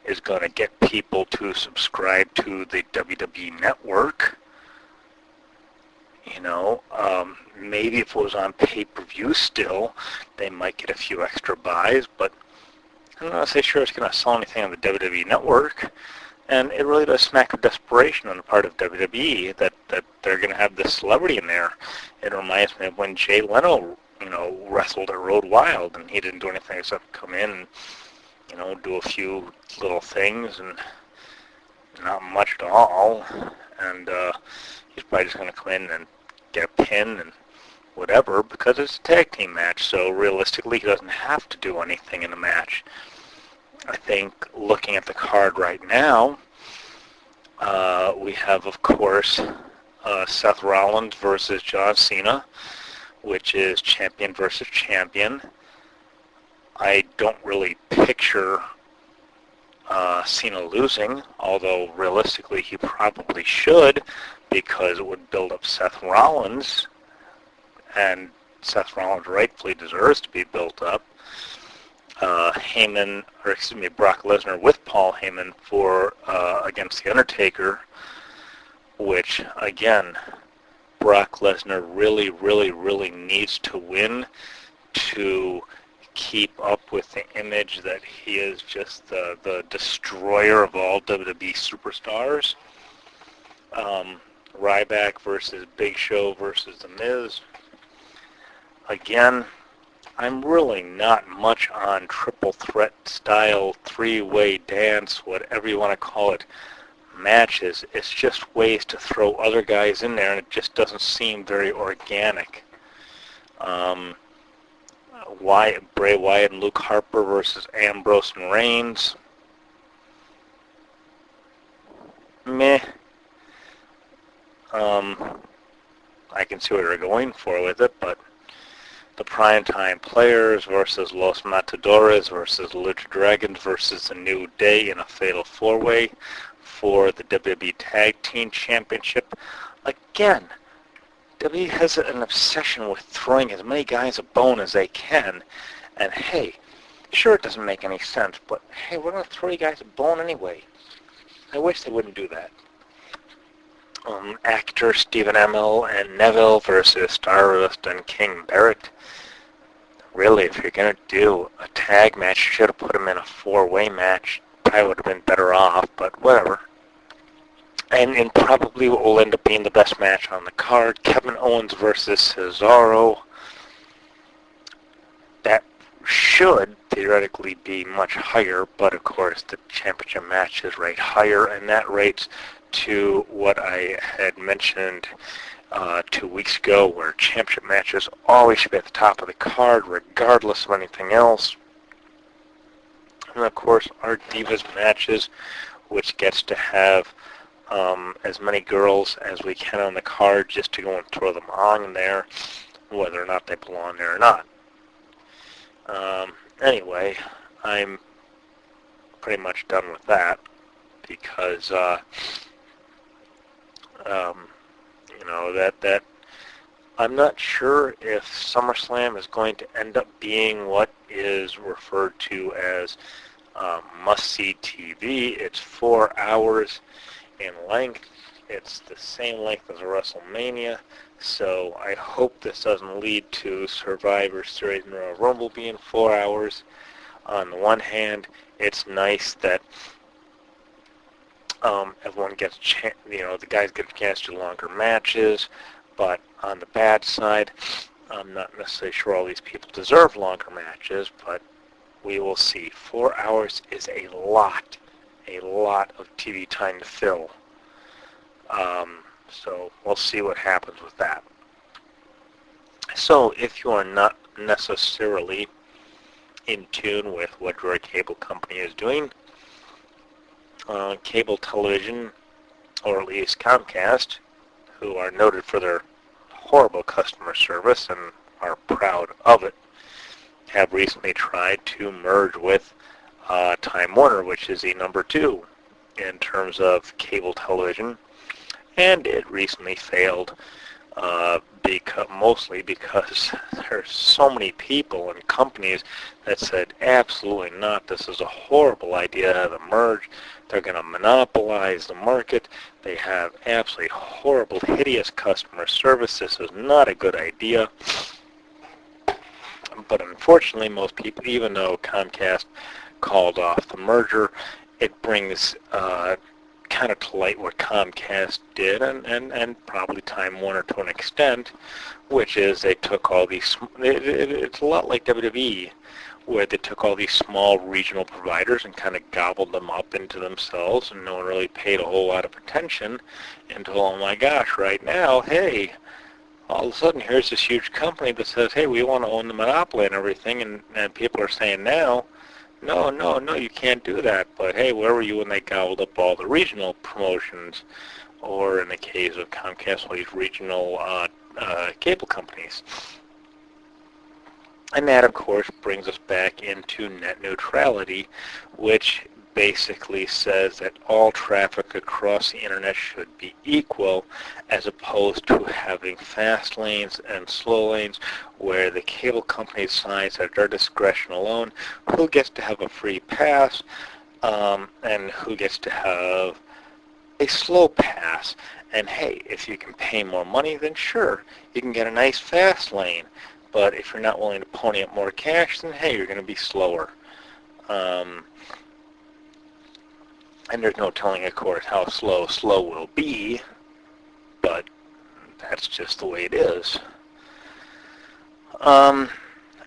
is going to get people to subscribe to the WWE network. You know, maybe if it was on pay-per-view still, they might get a few extra buys, but I'm not so sure it's going to sell anything on the WWE network. And it really does smack of desperation on the part of WWE that they're going to have this celebrity in there. It reminds me of when Jay Leno, wrestled at Road Wild, and he didn't do anything except come in and, do a few little things and not much at all. And he's probably just going to come in and get a pin and whatever because it's a tag team match. So realistically, he doesn't have to do anything in the match. I think looking at the card right now, we have, of course, Seth Rollins versus John Cena, which is champion versus champion. I don't really picture Cena losing, although realistically he probably should, because it would build up Seth Rollins, and Seth Rollins rightfully deserves to be built up. Brock Lesnar with Paul Heyman for against The Undertaker, which, again, Brock Lesnar really, really, really needs to win to keep up with the image that he is just the destroyer of all WWE superstars. Ryback versus Big Show versus The Miz. Again, I'm really not much on triple threat style, three-way dance, whatever you want to call it, matches. It's just ways to throw other guys in there, and it just doesn't seem very organic. Bray Wyatt and Luke Harper versus Ambrose and Reigns. Meh. I can see what they're going for with it, but the Primetime Players versus Los Matadores versus Lucha Dragons versus The New Day in a fatal four-way for the WWE Tag Team Championship. Again, WWE has an obsession with throwing as many guys a bone as they can, and hey, sure it doesn't make any sense, but hey, we're going to throw you guys a bone anyway. I wish they wouldn't do that. Actor Stephen Amell and Neville versus Stardust and King Barrett. Really, if you're going to do a tag match, you should have put them in a four-way match. Probably would have been better off, but whatever. And probably what will end up being the best match on the card, Kevin Owens versus Cesaro. That should theoretically be much higher, but of course the championship match is rated higher, and that rates to what I had mentioned 2 weeks ago, where championship matches always should be at the top of the card, regardless of anything else. And of course, our Divas matches, which gets to have as many girls as we can on the card, just to go and throw them on there, whether or not they belong there or not. Anyway, I'm pretty much done with that, because that I'm not sure if SummerSlam is going to end up being what is referred to as must-see TV. It's 4 hours in length. It's the same length as a WrestleMania, so I hope this doesn't lead to Survivor Series and Royal Rumble being 4 hours. On the one hand, it's nice that everyone gets the guys get a chance to do longer matches, but on the bad side, I'm not necessarily sure all these people deserve longer matches, but we will see. 4 hours is a lot of TV time to fill. So we'll see what happens with that. So if you are not necessarily in tune with what your cable company is doing, cable television, or at least Comcast, who are noted for their horrible customer service and are proud of it, have recently tried to merge with Time Warner, which is the number 2 in terms of cable television, and it recently failed mostly because there's so many people and companies that said absolutely not, this is a horrible idea to merge. They're going to monopolize the market. They have absolutely horrible, hideous customer service. This is not a good idea. But unfortunately, most people, even though Comcast called off the merger, it brings kind of to light what Comcast did, and probably Time Warner to an extent, which is they took all these, it's a lot like WWE, where they took all these small regional providers and kind of gobbled them up into themselves, and no one really paid a whole lot of attention until, oh my gosh, right now, hey, all of a sudden here's this huge company that says, hey, we want to own the monopoly and everything, and people are saying now, no, you can't do that. But hey, where were you when they gobbled up all the regional promotions, or in the case of Comcast, all these regional cable companies? And that, of course, brings us back into net neutrality, which basically says that all traffic across the internet should be equal, as opposed to having fast lanes and slow lanes where the cable company decides at their discretion alone who gets to have a free pass and who gets to have a slow pass. And hey, if you can pay more money, then sure, you can get a nice fast lane. But if you're not willing to pony up more cash, then hey, you're going to be slower. And there's no telling, of course, how slow will be, but that's just the way it is.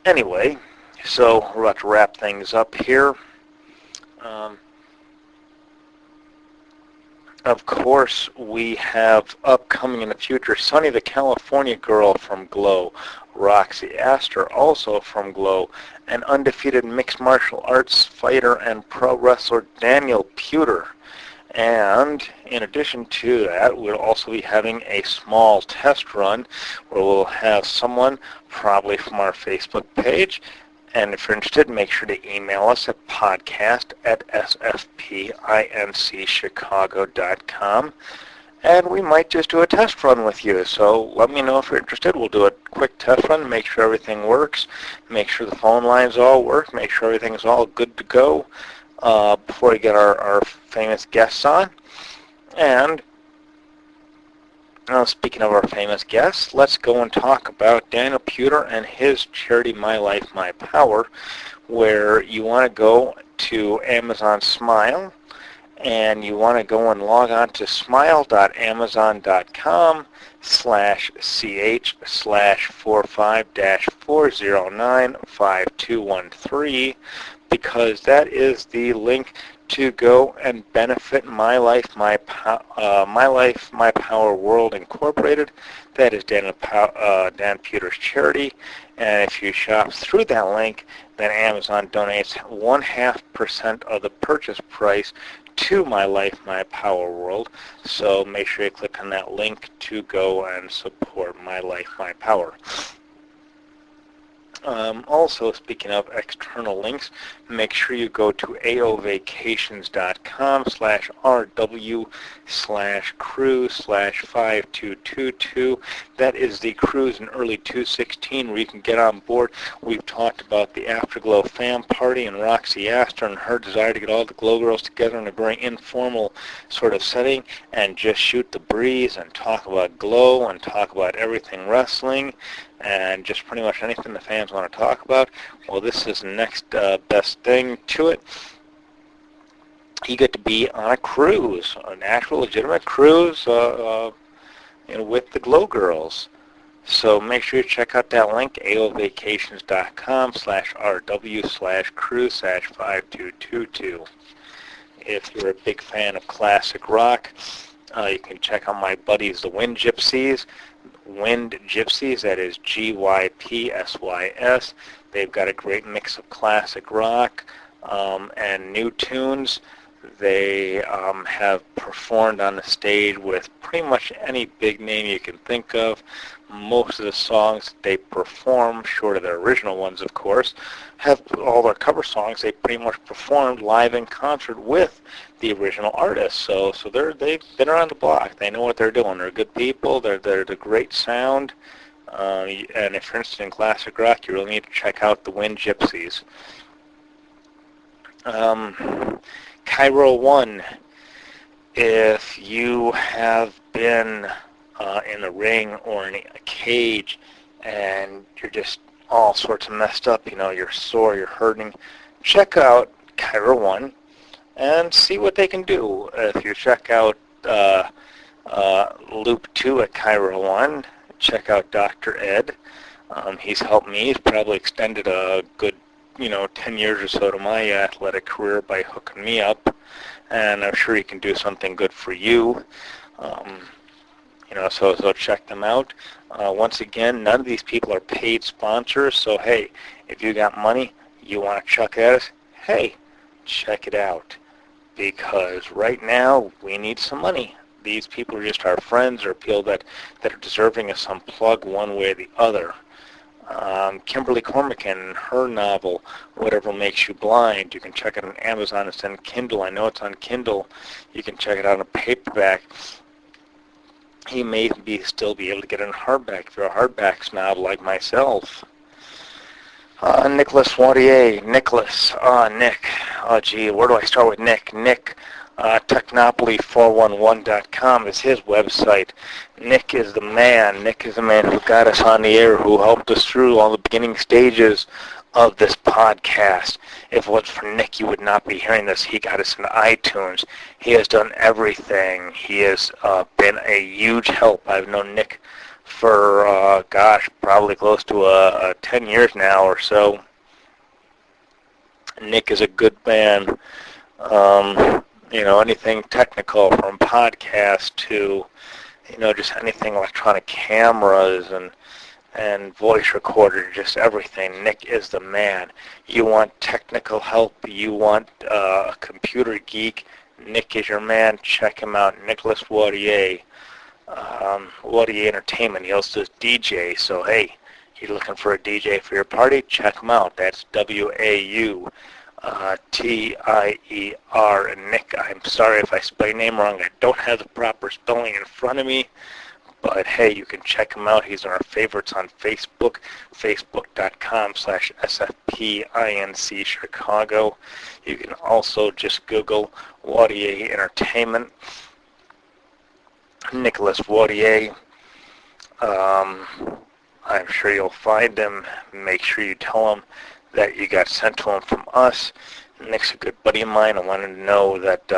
Anyway, so we're about to wrap things up here. Of course, we have upcoming in the future Sunny the California Girl from Glow, Roxy Astor also from Glow, an undefeated mixed martial arts fighter and pro wrestler Daniel Puder. And in addition to that, we'll also be having a small test run where we'll have someone, probably from our Facebook page, and if you're interested, make sure to email us at podcast@sfpinchicago.com. And we might just do a test run with you. So let me know if you're interested. We'll do a quick test run, make sure everything works, make sure the phone lines all work, make sure everything's all good to go before we get our famous guests on. And speaking of our famous guests, let's go and talk about Daniel Puder and his charity, My Life, My Power, where you want to go to Amazon Smile, and you want to go and log on to smile.amazon.com/ch/45-409-5213, because that is the link to go and benefit My Life, My Power World Incorporated. That is Dan Puder's charity. And if you shop through that link, then Amazon donates 0.5% of the purchase price to My Life, My Power World. So make sure you click on that link to go and support My Life, My Power. Also, speaking of external links, make sure you go to aovacations.com/rw/crew/5222. That is the cruise in early 2016 where you can get on board. We've talked about the Afterglow fan party and Roxy Astor and her desire to get all the Glow girls together in a very informal sort of setting and just shoot the breeze and talk about Glow and talk about everything wrestling and just pretty much anything the fans want to talk about. Well, this is the next best thing to it. You get to be on a cruise, an actual legitimate cruise with the Glow Girls. So make sure you check out that link, aovacations.com/rw/crew/5222. If you're a big fan of classic rock, you can check out my buddies, the Wind Gypsies, that is GYPSYS. They've got a great mix of classic rock and new tunes. They have performed on the stage with pretty much any big name you can think of. Most of the songs they perform, short of their original ones, of course, have all their cover songs they pretty much performed live in concert with the original artists. So they've been around the block. They know what they're doing. They're good people. They're the great sound. And if you're interested in classic rock, you really need to check out the Wind Gypsies. Cairo 1, if you have been in the ring or in a cage and you're just all sorts of messed up, you're sore, you're hurting, check out Cairo 1. and see what they can do. If you check out Loop 2 at Cairo 1, check out Dr. Ed. He's helped me. He's probably extended a good 10 years or so to my athletic career by hooking me up, and I'm sure he can do something good for you. So check them out. Once again, none of these people are paid sponsors, so hey, if you got money, you want to chuck at us, hey, check it out. Because right now, we need some money. These people are just our friends or people that are deserving of some plug one way or the other. Kimberly Cormican, her novel, Whatever Makes You Blind, you can check it on Amazon. It's on Kindle. I know it's on Kindle. You can check it out on a paperback. He may still be able to get it in hardback if you're a hardback snob like myself. Nicholas Wautier. Nicholas. Nick. Oh, gee, where do I start with Nick? Nick. Technopoly411.com is his website. Nick is the man. Nick is the man who got us on the air, who helped us through all the beginning stages of this podcast. If it wasn't for Nick, you would not be hearing this. He got us in iTunes. He has done everything. He has been a huge help. I've known Nick for, probably close to 10 years now or so. Nick is a good man. Anything technical from podcasts to, just anything electronic cameras and voice recorder, just everything. Nick is the man. You want technical help, you want a computer geek, Nick is your man. Check him out, Nicholas Wautier. Wautier Entertainment. He also does DJ, so hey, you're looking for a DJ for your party, check him out. That's WAUTIER. Nick, I'm sorry if I spell your name wrong. I don't have the proper spelling in front of me. But hey, you can check him out. He's in our favorites on Facebook, facebook.com/SFPINC Chicago. You can also just Google Wautier Entertainment. Nicholas Wautier. I'm sure you'll find him. Make sure you tell him that you got sent to him from us. Nick's a good buddy of mine. I wanted to know that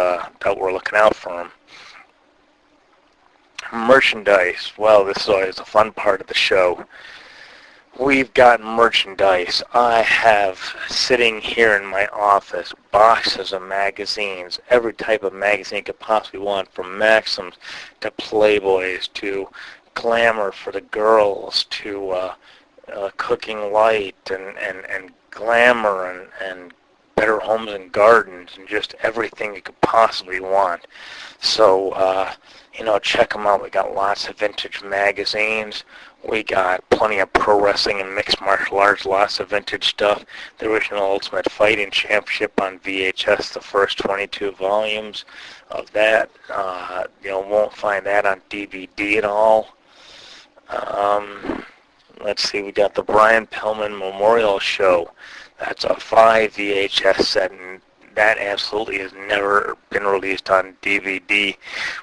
we're looking out for him. Merchandise. Well, this is always a fun part of the show. We've got merchandise. I have sitting here in my office boxes of magazines, every type of magazine you could possibly want, from Maxims to Playboys to Glamour for the girls to Cooking Light and Glamour and Better Homes and Gardens and just everything you could possibly want. So, check them out. We got lots of vintage magazines. We got plenty of pro wrestling and mixed martial arts, lots of vintage stuff. The original Ultimate Fighting Championship on VHS, the first 22 volumes of that. Won't find that on DVD at all. Let's see, we got the Brian Pillman Memorial Show. That's a 5 VHS set, and that absolutely has never been released on DVD.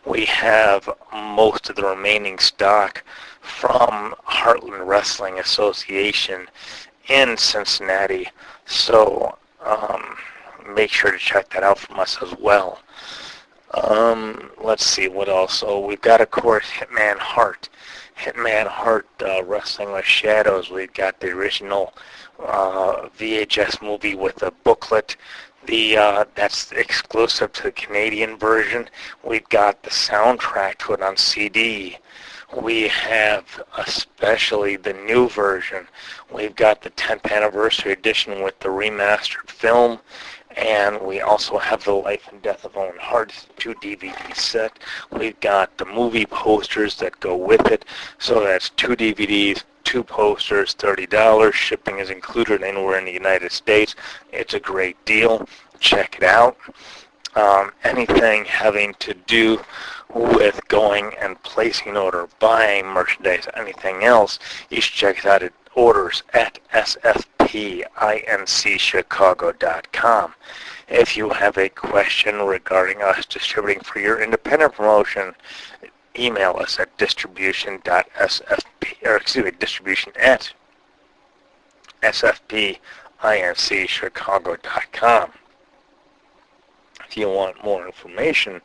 We have most of the remaining stock from Heartland Wrestling Association in Cincinnati, so make sure to check that out from us as well. Let's see what else. So we've got, of course, Hitman Hart Wrestling with Shadows. We've got the original VHS movie with a booklet. That's exclusive to the Canadian version. We've got the soundtrack to it on CD. We have especially the new version. We've got the 10th anniversary edition with the remastered film. And we also have The Life and Death of Owen Hart, 2 DVD set. We've got the movie posters that go with it. So that's 2 DVDs, 2 posters, $30. Shipping is included anywhere in the United States. It's a great deal. Check it out. Anything having to do with going and placing an order, buying merchandise, anything else, you should check it out at orders at sfpinchicago.com. If you have a question regarding us distributing for your independent promotion, email us at distribution at sfpinchicago.com. If you want more information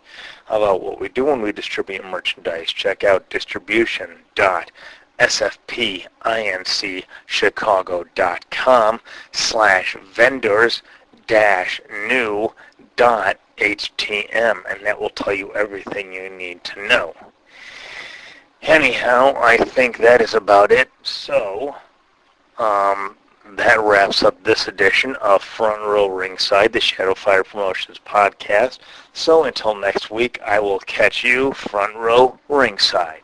about what we do when we distribute merchandise, check out distribution.sfpinc-vendors-new.htm, and that will tell you everything you need to know. Anyhow, I think that is about it. So, that wraps up this edition of Front Row Ringside, the Shadowfire Promotions podcast. So until next week, I will catch you front row ringside.